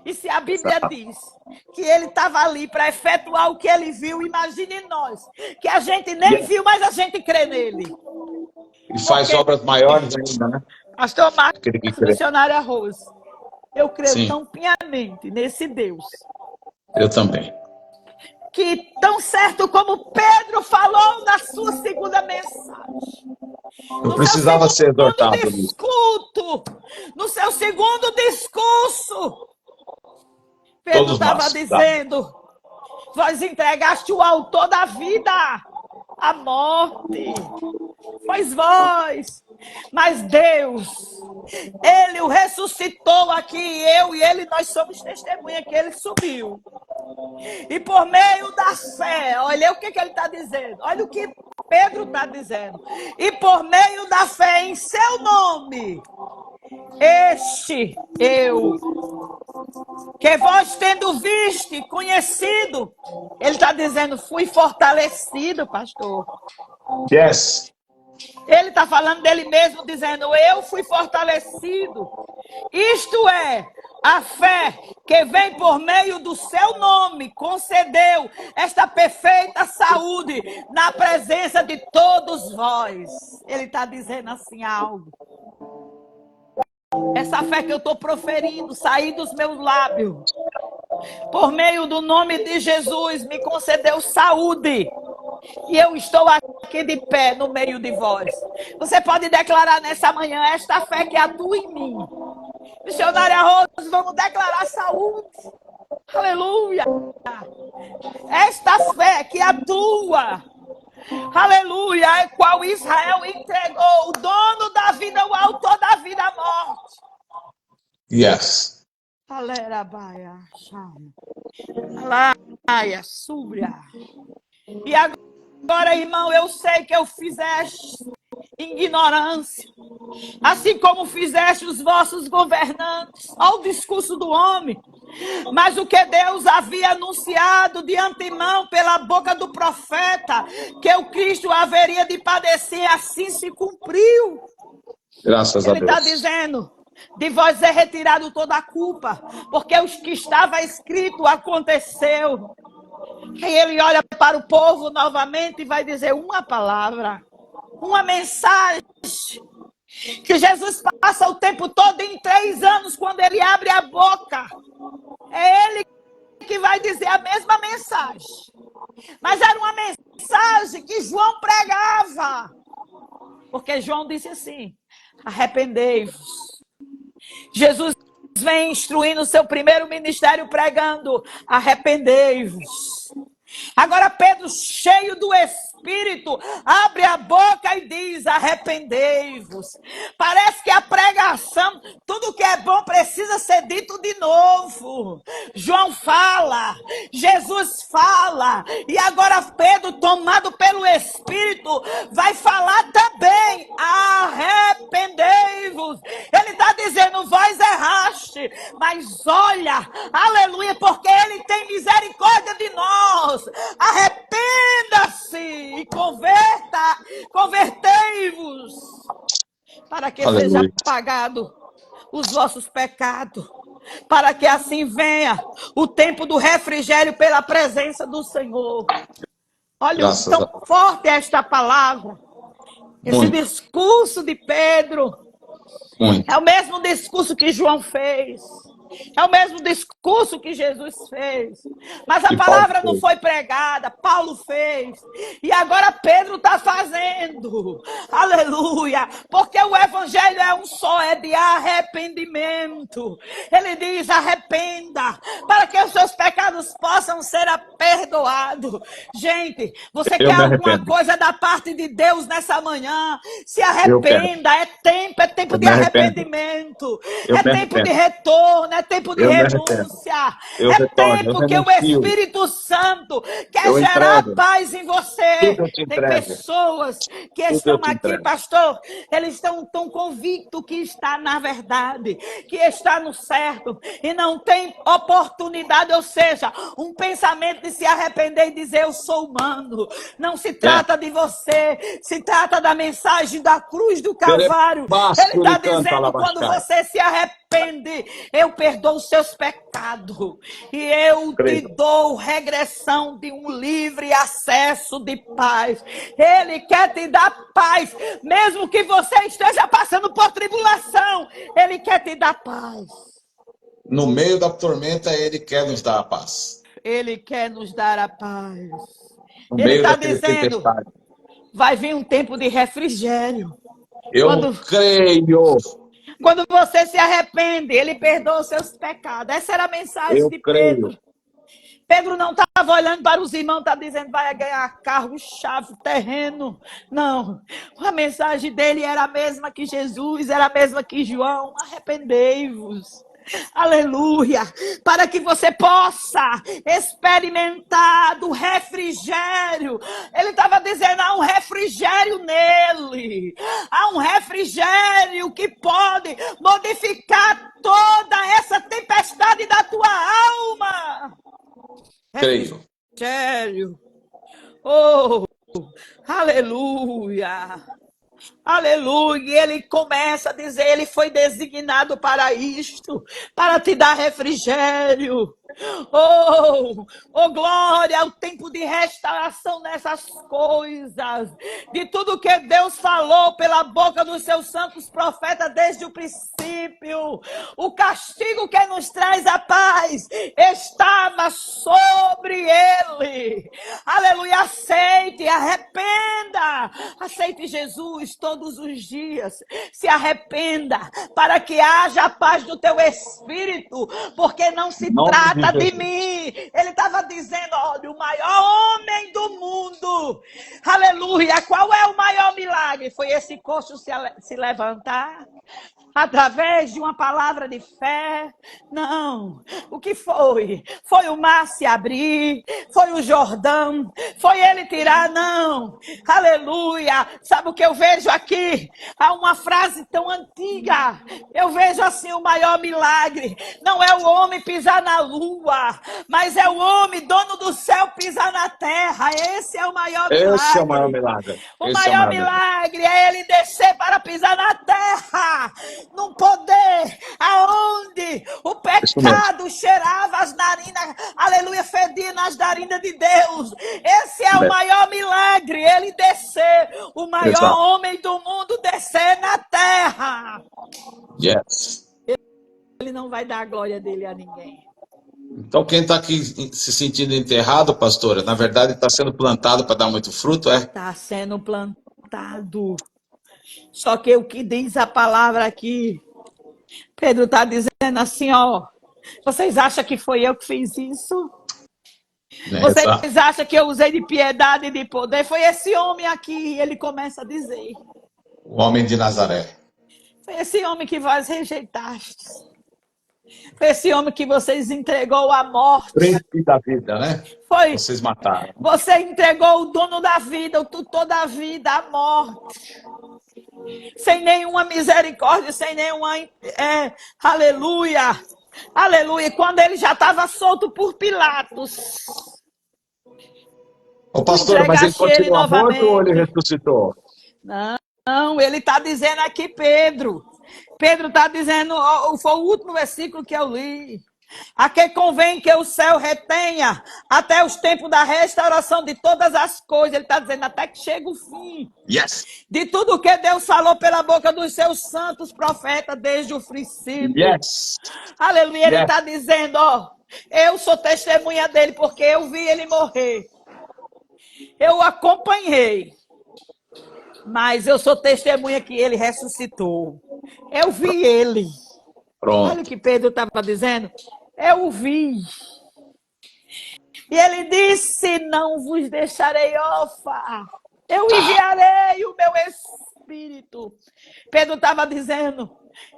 S3: E se a Bíblia diz que ele estava ali para efetuar o que ele viu, imagine nós, que a gente nem viu, mas a gente crê nele.
S4: E faz
S3: Porque-
S4: obras maiores ainda, né?
S3: Pastor
S4: Aquele que
S3: Marcos,
S4: crê.
S3: missionária Rose, eu creio
S4: Sim.
S3: tão piamente nesse Deus,
S4: Eu também.
S3: que tão certo como Pedro falou na sua segunda mensagem,
S4: Eu precisava ser exortado nisso.
S3: no seu segundo discurso, Pedro
S4: Todos
S3: estava
S4: nós.
S3: dizendo, vós entregaste o autor da vida, a morte, pois vós, mas Deus, ele o ressuscitou aqui, eu e ele, nós somos testemunha que ele subiu. E por meio da fé, olha o que ele está dizendo, olha o que Pedro está dizendo. E por meio da fé em seu nome, este eu, que vós tendo visto e conhecido, ele está dizendo, fui fortalecido, pastor.
S4: Yes.
S3: Ele está falando dele mesmo, dizendo, eu fui fortalecido. Isto é, a fé que vem por meio do seu nome concedeu esta perfeita saúde na presença de todos vós. Ele está dizendo assim algo. Essa fé que eu estou proferindo, sair dos meus lábios, por meio do nome de Jesus, me concedeu saúde. E eu estou aqui de pé no meio de vós. Você pode declarar nessa manhã esta fé que atua em mim. Missionária Rose, vamos declarar saúde. Aleluia. Esta fé que atua. Aleluia. É qual Israel entregou o dono da vida, o autor da vida, a morte.
S4: Yes.
S3: Alerabaia, chama. Alaia, súbia. E agora, irmão, eu sei que eu fizeste ignorância, assim como fizeste os vossos governantes, ao discurso do homem. Mas o que Deus havia anunciado de antemão pela boca do profeta, que o Cristo haveria de padecer, assim se cumpriu.
S4: Graças a
S3: Ele está
S4: Deus.
S3: dizendo, de vós é retirado toda a culpa, porque o que estava escrito aconteceu. E ele olha para o povo novamente e vai dizer uma palavra, uma mensagem, que Jesus passa o tempo todo em 3 anos, quando ele abre a boca. É ele que vai dizer a mesma mensagem. Mas era uma mensagem que João pregava. Porque João disse assim, arrependei-vos. Jesus vem instruindo o seu primeiro ministério pregando, arrependei-vos. Agora Pedro, cheio do Espírito, abre a boca e diz, arrependei-vos. Parece que a pregação, tudo que é bom precisa ser dito de novo. João fala, Jesus fala, e agora Pedro, tomado pelo Espírito, vai falar também, arrependei-vos. Ele está dizendo, vós erraste, mas olha, aleluia, porque ele tem misericórdia de nós. Arrependa-se e convertei-vos, para que
S4: Aleluia.
S3: seja apagado os vossos pecados, para que assim venha o tempo do refrigério pela presença do Senhor. Olha,
S4: Graças
S3: tão
S4: a Deus.
S3: forte é esta palavra, esse
S4: Muito.
S3: discurso de Pedro.
S4: Muito.
S3: É o mesmo discurso que João fez. É o mesmo discurso que Jesus fez. Mas a
S4: E
S3: palavra
S4: Paulo
S3: não
S4: fez.
S3: foi pregada, Paulo fez. E agora Pedro está fazendo. Aleluia. Porque o evangelho é um só, é de arrependimento. Ele diz, arrependa, para que os seus pecados possam ser perdoados. Gente, você
S4: Eu
S3: quer
S4: me
S3: alguma
S4: arrependo.
S3: coisa da parte de Deus nessa manhã? Se
S4: Eu quero.
S3: arrependa, é tempo
S4: Eu
S3: de
S4: me arrependo.
S3: arrependimento.
S4: Eu
S3: É
S4: me
S3: tempo de
S4: arrependo.
S3: retorno, é é tempo de
S4: Eu me arrependo.
S3: renúncia.
S4: Eu
S3: É
S4: retorno, eu
S3: tempo que o
S4: renuncio.
S3: Espírito Santo quer
S4: Eu
S3: gerar
S4: entrego.
S3: paz em você.
S4: Tudo eu te
S3: Tem
S4: entrego.
S3: pessoas que
S4: Tudo eu
S3: estão
S4: te
S3: aqui,
S4: entrego.
S3: pastor, eles estão tão convictos que está na verdade, que está no certo, e não tem oportunidade, ou seja, um pensamento de se arrepender e dizer eu sou humano. Não se trata de você, se trata da mensagem da cruz do Calvário. Ele está dizendo, quando você se arrepende, eu perdoo os seus pecados e eu te dou regressão de um livre acesso de paz. Ele quer te dar paz, mesmo que você esteja passando por tribulação, ele quer te dar paz.
S4: No meio da tormenta, ele quer nos dar a paz.
S3: Ele quer nos dar a paz.
S4: No
S3: Ele
S4: meio
S3: está
S4: daquele
S3: dizendo,
S4: tempestade.
S3: vai vir um tempo de refrigério.
S4: Eu creio.
S3: Quando você se arrepende, ele perdoa os seus pecados. Essa era a mensagem de Pedro. Pedro não estava olhando para os irmãos, está dizendo, vai ganhar carro, chave, terreno. Não. A mensagem dele era a mesma que Jesus, era a mesma que João. Arrependei-vos. Aleluia, para que você possa experimentar do refrigério. Ele estava dizendo, há um refrigério nele, há um refrigério que pode modificar toda essa tempestade da tua alma. Refrigério. Oh, aleluia. Aleluia, e ele começa a dizer, ele foi designado para isto, para te dar refrigério. Oh, glória ao tempo de restauração nessas coisas, de tudo que Deus falou pela boca dos seus santos profetas desde o princípio. O castigo que nos traz a paz estava sobre ele. Aleluia, aceite, arrependa, aceite Jesus todos os dias, se arrependa, para que haja a paz do teu espírito, porque não se trata de mim. Ele estava dizendo, olha, o maior homem do mundo, aleluia, qual é o maior milagre? Foi esse coxo se levantar? Através de uma palavra de fé? Não. O que foi? Foi o mar se abrir? Foi o Jordão? Foi ele tirar? Não. Aleluia. Sabe o que eu vejo aqui? Há uma frase tão antiga. Eu vejo assim o maior milagre. Não é o homem pisar na lua, mas é o homem, dono do céu, pisar na terra. Esse é o maior milagre.
S4: Esse é o maior milagre.
S3: O maior milagre é ele descer para pisar na terra, num poder aonde o pecado cheirava as narinas, aleluia, fedia nas narinas de Deus. Esse é o maior milagre, ele descer, o maior homem do mundo descer na terra.
S4: Yes.
S3: Ele não vai dar a glória dele a ninguém.
S4: Então quem está aqui se sentindo enterrado, pastora, na verdade está sendo plantado para dar muito fruto, é?
S3: Está sendo plantado. Só que o que diz a palavra aqui, Pedro está dizendo assim, ó, vocês acham que foi eu que fiz isso? Vocês acham que eu usei de piedade e de poder? Foi esse homem aqui, ele começa a dizer.
S4: O homem de Nazaré.
S3: Foi esse homem que vós rejeitastes. Foi esse homem que vocês entregou à morte.
S4: Príncipe da vida, né?
S3: Foi.
S4: Vocês mataram.
S3: Você entregou o dono da vida, o tutor da vida, à morte. Sem nenhuma misericórdia, sem nenhuma... aleluia. Aleluia. Quando ele já estava solto por Pilatos.
S4: O pastor, mas ele continua morto ou ele ressuscitou?
S3: Não, ele está dizendo aqui, Pedro. Pedro está dizendo, foi o último versículo que eu li. A que convém que o céu retenha até os tempos da restauração de todas as coisas. Ele está dizendo até que chega o fim.
S4: Yes.
S3: De tudo que Deus falou pela boca dos seus santos profetas desde o princípio.
S4: Yes.
S3: Aleluia. Ele está dizendo, ó, eu sou testemunha dele porque eu vi ele morrer. Eu o acompanhei. Mas eu sou testemunha que ele ressuscitou. Eu vi ele.
S4: Pronto.
S3: Olha o que Pedro estava dizendo. Eu o vi. E ele disse, não vos deixarei órfã. Eu enviarei o meu espírito. Pedro estava dizendo,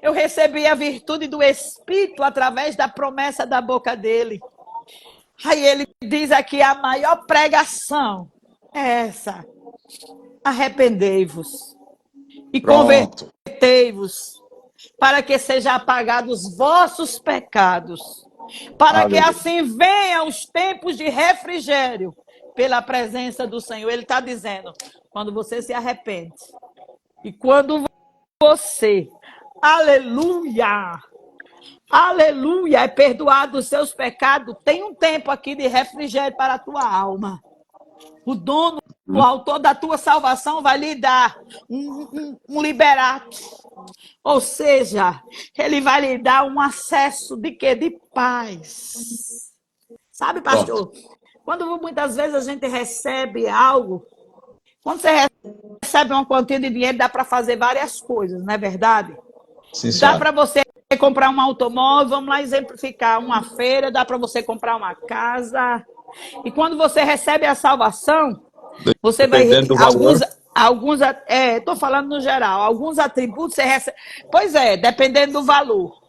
S3: Eu recebi a virtude do Espírito através da promessa da boca dele. Aí ele diz aqui, a maior pregação é essa. Arrependei-vos e
S4: Pronto.
S3: convertei-vos, para que sejam apagados os vossos pecados, para que
S4: Aleluia.
S3: assim venham os tempos de refrigério pela presença do Senhor. Ele está dizendo, quando você se arrepende e quando você, aleluia, aleluia, é perdoado os seus pecados, tem um tempo aqui de refrigério para a tua alma. O dono, o autor da tua salvação vai lhe dar um liberato. Ou seja, ele vai lhe dar um acesso de quê? De paz. Sabe, pastor? Quando muitas vezes a gente recebe algo, quando você recebe uma quantia de dinheiro, dá para fazer várias coisas, não é verdade?
S4: Sim,
S3: Dá
S4: senhora.
S3: para você comprar um automóvel, vamos lá exemplificar, uma feira, dá para você comprar uma casa. E quando você recebe a salvação, você vai...
S4: Dependendo do valor.
S3: Estou falando no geral, alguns atributos você recebe... Pois é, dependendo do valor.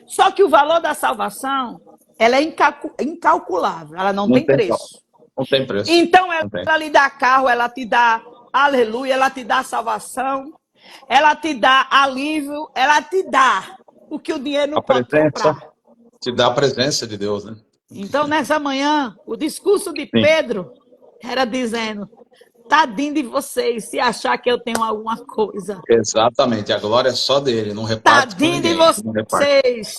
S3: Só que o valor da salvação, ela é incalculável, ela não tem preço.
S4: Não tem preço.
S3: Então,
S4: Não tem.
S3: ela lhe dá carro, ela te dá aleluia, ela te dá salvação, ela te dá alívio, ela te dá o que o dinheiro não
S4: A
S3: pode
S4: presença
S3: comprar.
S4: te dá a presença de Deus, né?
S3: Então, nessa manhã, o discurso de
S4: Sim.
S3: Pedro era dizendo, tadinho de vocês se achar que eu tenho alguma coisa.
S4: Exatamente, a glória é só dele, não reparte com
S3: Tadinho de
S4: ninguém. Não reparte.
S3: vocês.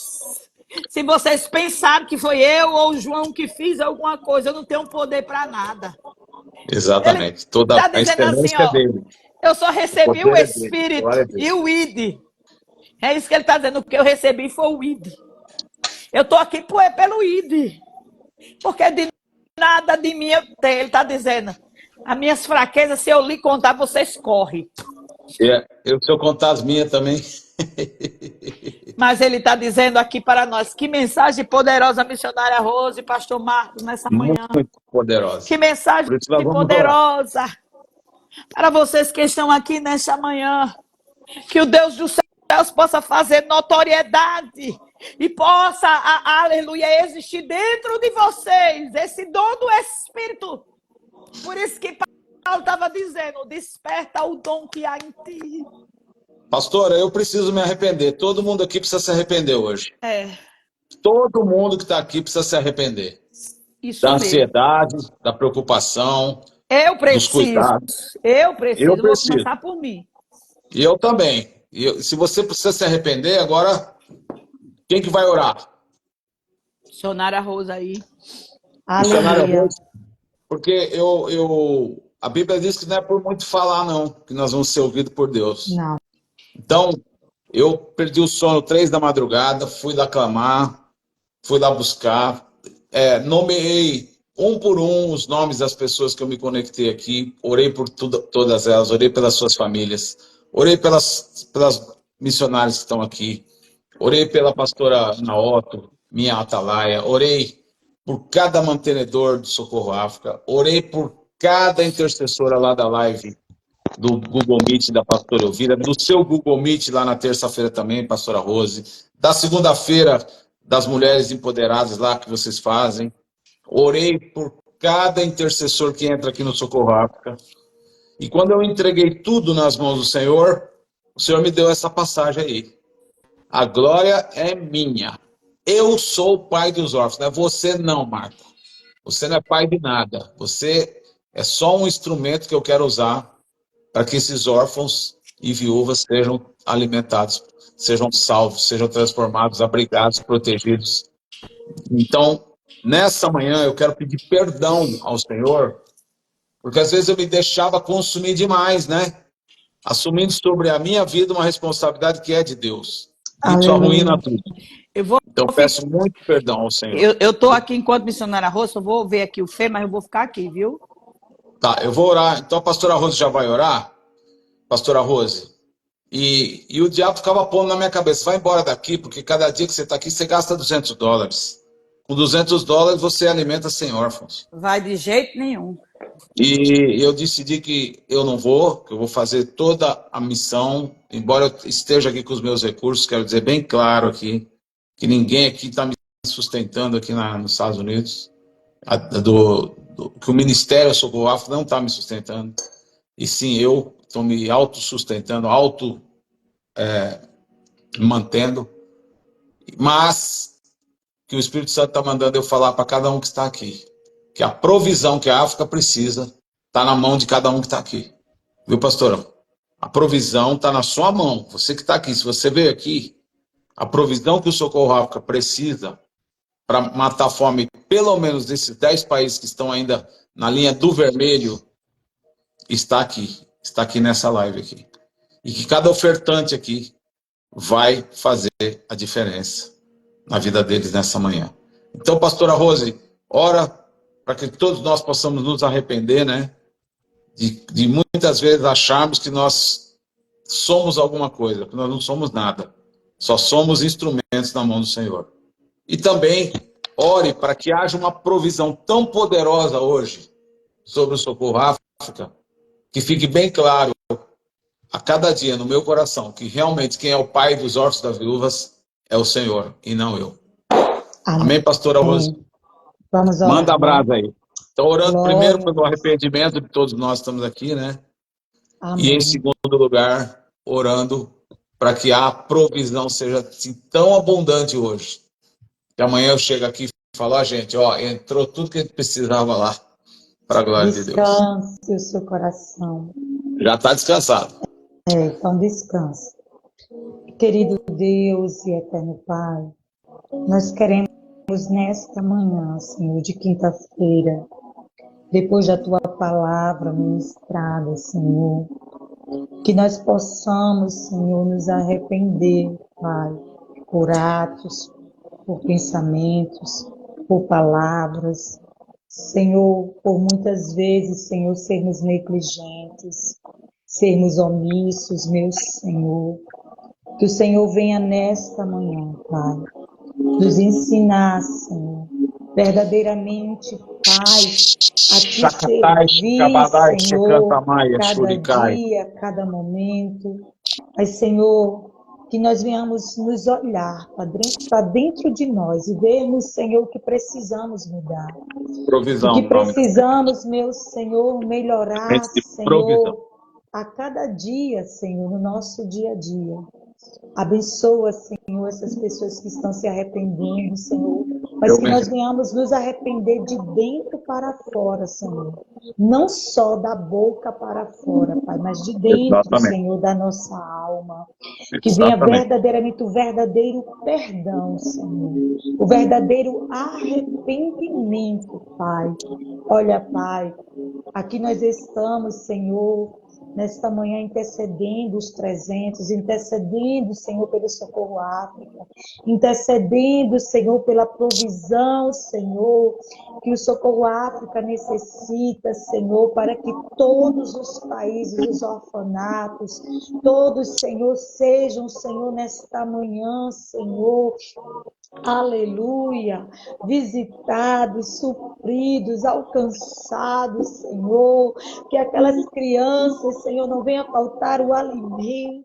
S3: Se vocês pensaram que foi eu ou o João que fiz alguma coisa, eu não tenho poder para nada.
S4: Exatamente. Toda
S3: Está
S4: a
S3: dizendo assim,
S4: experiência é
S3: ó,
S4: dele.
S3: eu só recebi o
S4: poder é dele.
S3: Espírito
S4: Glória a Deus.
S3: e o ID. É isso que ele está dizendo, o que eu recebi foi o ID. Eu estou aqui pelo ID. Porque de nada de mim eu tenho. Ele está dizendo, as minhas fraquezas, se eu lhe contar, vocês correm.
S4: Se eu contar as minhas também.
S3: Mas ele está dizendo aqui para nós, que mensagem poderosa, missionária Rose e pastor Marcos, nessa manhã.
S4: Muito poderosa.
S3: Que mensagem
S4: Por isso nós vamos orar.
S3: poderosa para vocês que estão aqui nesta manhã. Que o Deus dos céus possa fazer notoriedade e possa, aleluia, existir dentro de vocês esse dom do Espírito. Por isso que Paulo estava dizendo, desperta o dom que há em ti.
S4: Pastora, eu preciso me arrepender. Todo mundo aqui precisa se arrepender hoje. Todo mundo que está aqui precisa se arrepender.
S3: Isso
S4: da
S3: mesmo.
S4: ansiedade, da preocupação,
S3: Eu preciso.
S4: dos cuidados.
S3: Eu preciso.
S4: Eu
S3: Vou
S4: preciso.
S3: começar por mim.
S4: E eu também. Se você precisa se arrepender, agora, quem que vai orar?
S3: Missionária Rosa aí.
S4: Missionária
S2: Aleluia.
S4: Rosa. Porque a Bíblia diz que não é por muito falar, não, que nós vamos ser ouvidos por Deus.
S2: Não.
S4: Então, eu perdi o sono 3 da madrugada, fui lá clamar, fui lá buscar, nomeei um por um os nomes das pessoas que eu me conectei aqui, orei por todas elas, orei pelas suas famílias, orei pelas missionárias que estão aqui, orei pela pastora Naoto, minha atalaia, orei por cada mantenedor do Socorro África, orei por cada intercessora lá da live do Google Meet da pastora Elvira, do seu Google Meet lá na terça-feira também, pastora Rose, da segunda-feira das mulheres empoderadas lá que vocês fazem. Orei por cada intercessor que entra aqui no Socorro África. E quando eu entreguei tudo nas mãos do Senhor, o Senhor me deu essa passagem aí. A glória é minha. Eu sou o pai dos órfãos. Não é você não, Marco. Você não é pai de nada. Você é só um instrumento que eu quero usar para que esses órfãos e viúvas sejam alimentados, sejam salvos, sejam transformados, abrigados, protegidos. Então, nessa manhã, eu quero pedir perdão ao Senhor, porque às vezes eu me deixava consumir demais, né? Assumindo sobre a minha vida uma responsabilidade que é de Deus. Isso arruína tudo. Então, peço muito perdão ao Senhor.
S3: Eu estou aqui enquanto missionária Rosa, eu vou ver aqui o Fê, mas eu vou ficar aqui, viu?
S4: Tá, eu vou orar. Então a pastora Rose já vai orar? Pastora Rose. E o diabo ficava pondo na minha cabeça, vai embora daqui, porque cada dia que você está aqui, você gasta $200. Com $200 você alimenta 100 órfãos.
S3: Vai de jeito nenhum.
S4: E eu decidi que eu não vou, que eu vou fazer toda a missão, embora eu esteja aqui com os meus recursos, quero dizer bem claro aqui, que ninguém aqui está me sustentando aqui nos Estados Unidos, que o Ministério Socorro África não está me sustentando, e sim eu estou me autossustentando, mantendo, mas que o Espírito Santo está mandando eu falar para cada um que está aqui, que a provisão que a África precisa está na mão de cada um que está aqui. Viu, pastorão? A provisão está na sua mão. Você que está aqui, se você veio aqui, a provisão que o Socorro África precisa para matar a fome, pelo menos desses 10 países que estão ainda na linha do vermelho, está aqui nessa live aqui. E que cada ofertante aqui vai fazer a diferença na vida deles nessa manhã. Então, pastora Rose, ora para que todos nós possamos nos arrepender, né? De muitas vezes acharmos que nós somos alguma coisa, que nós não somos nada. Só somos instrumentos na mão do Senhor. E também ore para que haja uma provisão tão poderosa hoje sobre o Socorro África, que fique bem claro a cada dia no meu coração que realmente quem é o pai dos órfãos das viúvas é o Senhor e não eu. Amém, pastora Rose?
S2: Vamos orar.
S4: Manda a brasa aí. Estou orando primeiro
S2: Glória.
S4: pelo arrependimento de todos nós que estamos aqui, né?
S2: Amém.
S4: E em segundo lugar, orando para que a provisão seja assim, tão abundante hoje. Que amanhã eu chego aqui e falo, gente, entrou tudo que a gente precisava lá, para a glória de Deus.
S2: Descanse o seu coração.
S4: Já está descansado.
S2: Então descanse. Querido Deus e eterno Pai, nós queremos nesta manhã, Senhor, de quinta-feira, depois da Tua palavra ministrada, Senhor, que nós possamos, Senhor, nos arrepender, Pai, por atos, por pensamentos, por palavras, Senhor, por muitas vezes, Senhor, sermos negligentes, sermos omissos, meu Senhor. Que o Senhor venha nesta manhã, Pai, nos ensinar, Senhor, verdadeiramente, Pai, a te servir, Senhor, cada dia, cada momento. Mas, Senhor, que nós venhamos nos olhar para dentro de nós e vermos, Senhor, que precisamos mudar.
S4: Provisão.
S2: Que precisamos, meu Senhor, melhorar, Senhor, a cada dia, Senhor, no nosso dia a dia. Abençoa, Senhor, essas pessoas que estão se arrependendo, Senhor. Mas que nós venhamos nos arrepender de dentro para fora, Senhor. Não só da boca para fora, Pai, mas de dentro, Senhor, da nossa alma. Que venha verdadeiramente o verdadeiro perdão, Senhor. O verdadeiro arrependimento, Pai. Olha, Pai, aqui nós estamos, Senhor, nesta manhã intercedendo os 300, intercedendo, Senhor, pelo Socorro África, intercedendo, Senhor, pela provisão, Senhor, que o Socorro África necessita, Senhor, para que todos os países, os orfanatos, todos, Senhor, sejam, Senhor, nesta manhã, Senhor, aleluia, visitados, supridos, alcançados, Senhor, que aquelas crianças, Senhor, não venha faltar o alimento.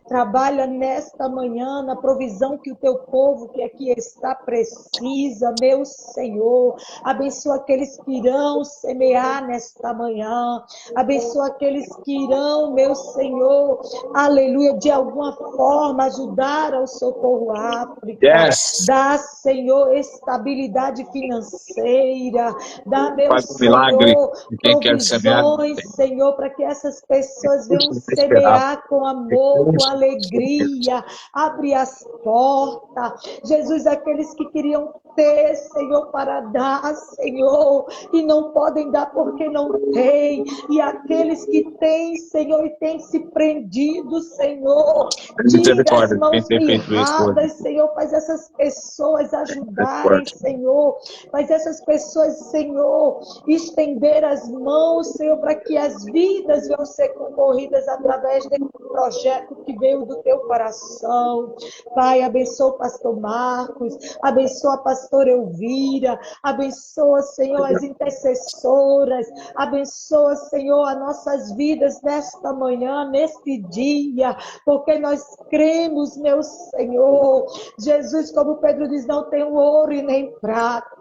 S2: Trabalha nesta manhã na provisão que o teu povo que aqui está precisa, meu Senhor. Abençoa aqueles que irão semear nesta manhã. Abençoa aqueles que irão, meu Senhor, aleluia, de alguma forma ajudar ao Socorro África.
S4: Yes.
S2: Dá, Senhor, estabilidade financeira. Dá, meu
S4: Faz um
S2: Senhor,
S4: milagre. Quem quer semear,
S2: Senhor, para que essas pessoas venham semear com amor, com alegria. Abre as portas. Jesus, aqueles que queriam ter, Senhor, para dar, Senhor, e não podem dar porque não têm. E aqueles que têm, Senhor, e têm se prendido, Senhor, tira as mãos mirradas, Senhor, faz essas pessoas ajudarem, Senhor, faz essas pessoas, Senhor, estender as mãos, Senhor, para que as vidas venham ser concorridas através desse projeto que veio do teu coração. Pai, abençoa o pastor Marcos, abençoa a pastora pastora Elvira, abençoa, Senhor, as intercessoras, abençoa, Senhor, as nossas vidas nesta manhã, neste dia, porque nós cremos, meu Senhor. Jesus, como Pedro diz, não tem ouro e nem prata.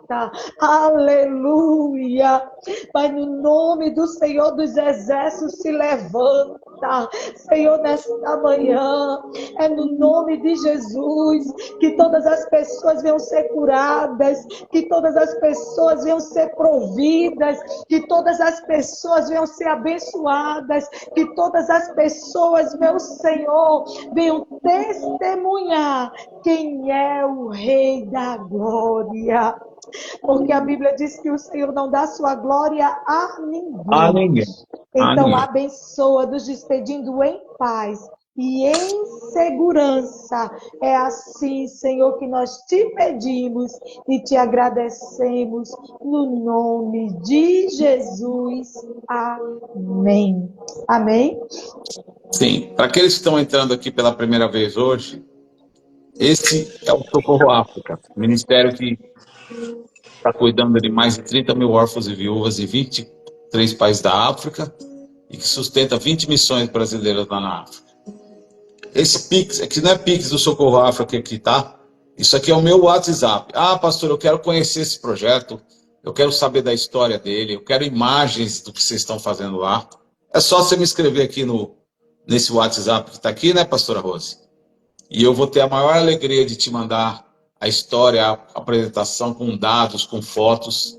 S2: Aleluia. Mas no nome do Senhor dos Exércitos se levanta, Senhor, nesta manhã. É no nome de Jesus que todas as pessoas venham ser curadas, que todas as pessoas venham ser providas, que todas as pessoas venham ser abençoadas, que todas as pessoas, meu Senhor, venham testemunhar quem é o Rei da Glória. Porque a Bíblia diz que o Senhor não dá sua glória a ninguém.
S4: A ninguém.
S2: Então, abençoa, nos despedindo em paz e em segurança. É assim, Senhor, que nós te pedimos e te agradecemos no nome de Jesus. Amém. Amém?
S4: Sim, para aqueles que estão entrando aqui pela primeira vez hoje, esse é o Socorro África, ministério que está cuidando de mais de 30 mil órfãos e viúvas em 23 países da África e que sustenta 20 missões brasileiras lá na África. Esse Pix, aqui não é Pix do Socorro África aqui, tá? Isso aqui é o meu WhatsApp. Ah, pastor, eu quero conhecer esse projeto, eu quero saber da história dele, eu quero imagens do que vocês estão fazendo lá. É só você me escrever aqui nesse WhatsApp que está aqui, né, pastora Rose? E eu vou ter a maior alegria de te mandar a história, a apresentação com dados, com fotos.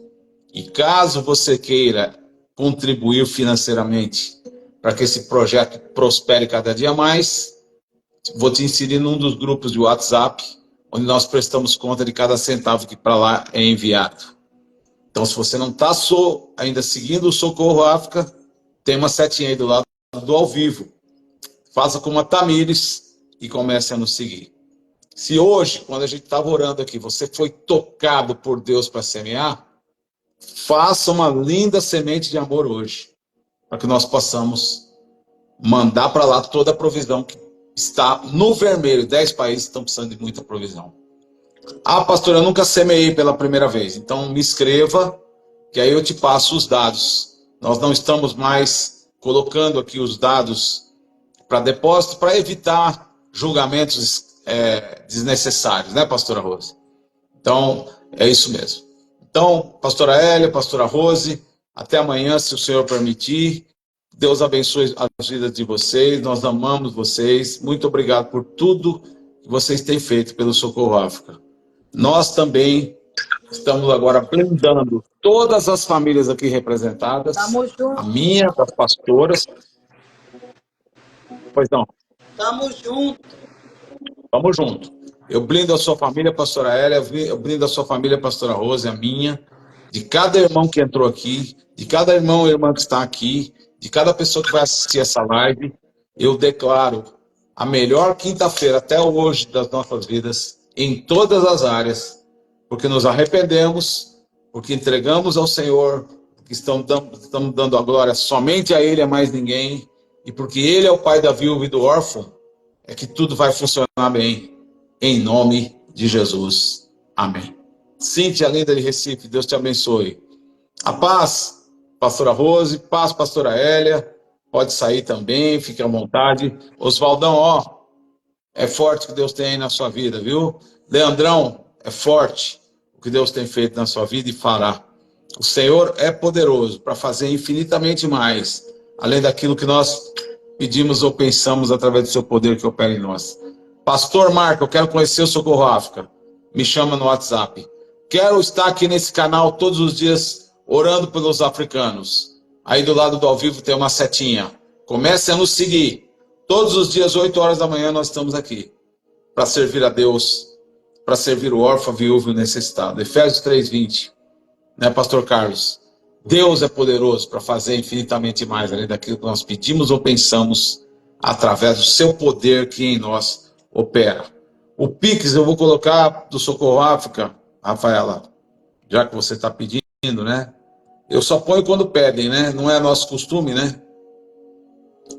S4: E caso você queira contribuir financeiramente para que esse projeto prospere cada dia mais, vou te inserir num dos grupos de WhatsApp, onde nós prestamos conta de cada centavo que para lá é enviado. Então, se você não está ainda seguindo o Socorro África, tem uma setinha aí do lado do ao vivo. Faça como a Tamires e comece a nos seguir. Se hoje, quando a gente estava orando aqui, você foi tocado por Deus para semear, faça uma linda semente de amor hoje, para que nós possamos mandar para lá toda a provisão que está no vermelho. 10 países estão precisando de muita provisão. Ah, pastor, eu nunca semeei pela primeira vez. Então me escreva, que aí eu te passo os dados. Nós não estamos mais colocando aqui os dados para depósito, para evitar julgamentos desnecessários, né, pastora Rose? Então, é isso mesmo. Então, pastora Hélia, pastora Rose, até amanhã, se o Senhor permitir. Deus abençoe as vidas de vocês, nós amamos vocês. Muito obrigado por tudo que vocês têm feito pelo Socorro África. Nós também estamos agora blindando todas as famílias aqui representadas.
S3: Tamo junto.
S4: A minha, das pastoras. Pois não.
S3: Tamo junto.
S4: Vamos junto. Eu blindo a sua família, pastora Hélia, eu blindo a sua família, pastora Rose, a minha, de cada irmão que entrou aqui, de cada irmão e irmã que está aqui, de cada pessoa que vai assistir essa live. Eu declaro a melhor quinta-feira até hoje das nossas vidas, em todas as áreas, porque nos arrependemos, porque entregamos ao Senhor, porque estamos dando a glória somente a Ele, a mais ninguém, e porque Ele é o Pai da viúva e do órfão, é que tudo vai funcionar bem, em nome de Jesus. Amém. Cíntia, linda de Recife, Deus te abençoe. A paz, pastora Rose, paz, pastora Hélia, pode sair também, fique à vontade. Oswaldão, ó, é forte o que Deus tem aí na sua vida, viu? Leandrão, é forte o que Deus tem feito na sua vida e fará. O Senhor é poderoso para fazer infinitamente mais, além daquilo que nós pedimos ou pensamos através do seu poder que opera em nós. Pastor Marco, eu quero conhecer o Socorro África. Me chama no WhatsApp. Quero estar aqui nesse canal todos os dias orando pelos africanos. Aí do lado do ao vivo tem uma setinha. Comece a nos seguir. Todos os dias, 8 horas da manhã, nós estamos aqui para servir a Deus, para servir o órfão, viúvo e o necessitado. Efésios 3:20. Né, pastor Carlos? Deus é poderoso para fazer infinitamente mais, além daquilo que nós pedimos ou pensamos, através do seu poder que em nós opera. O Pix eu vou colocar do Socorro África, Rafaela, já que você está pedindo, né? Eu só ponho quando pedem, né? Não é nosso costume, né?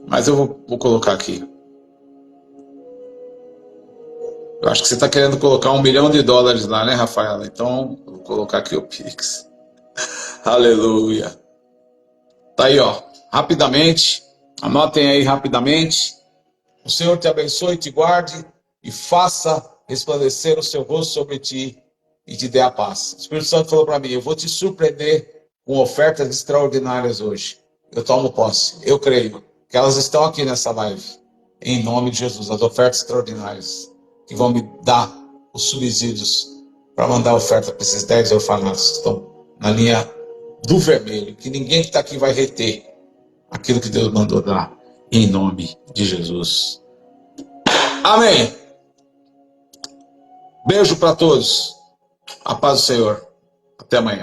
S4: Mas eu vou colocar aqui. Eu acho que você está querendo colocar $1 milhão lá, né, Rafaela? Então, vou colocar aqui o Pix. Aleluia. Tá aí, ó. Rapidamente. Anotem aí rapidamente. O Senhor te abençoe, te guarde e faça resplandecer o seu rosto sobre ti e te dê a paz. O Espírito Santo falou para mim, eu vou te surpreender com ofertas extraordinárias hoje. Eu tomo posse. Eu creio que elas estão aqui nessa live. Em nome de Jesus. As ofertas extraordinárias que vão me dar os subsídios para mandar oferta para esses 10 orfanatos que estão na linha do vermelho. Que ninguém que está aqui vai reter aquilo que Deus mandou dar. Em nome de Jesus. Amém. Beijo para todos. A paz do Senhor. Até amanhã.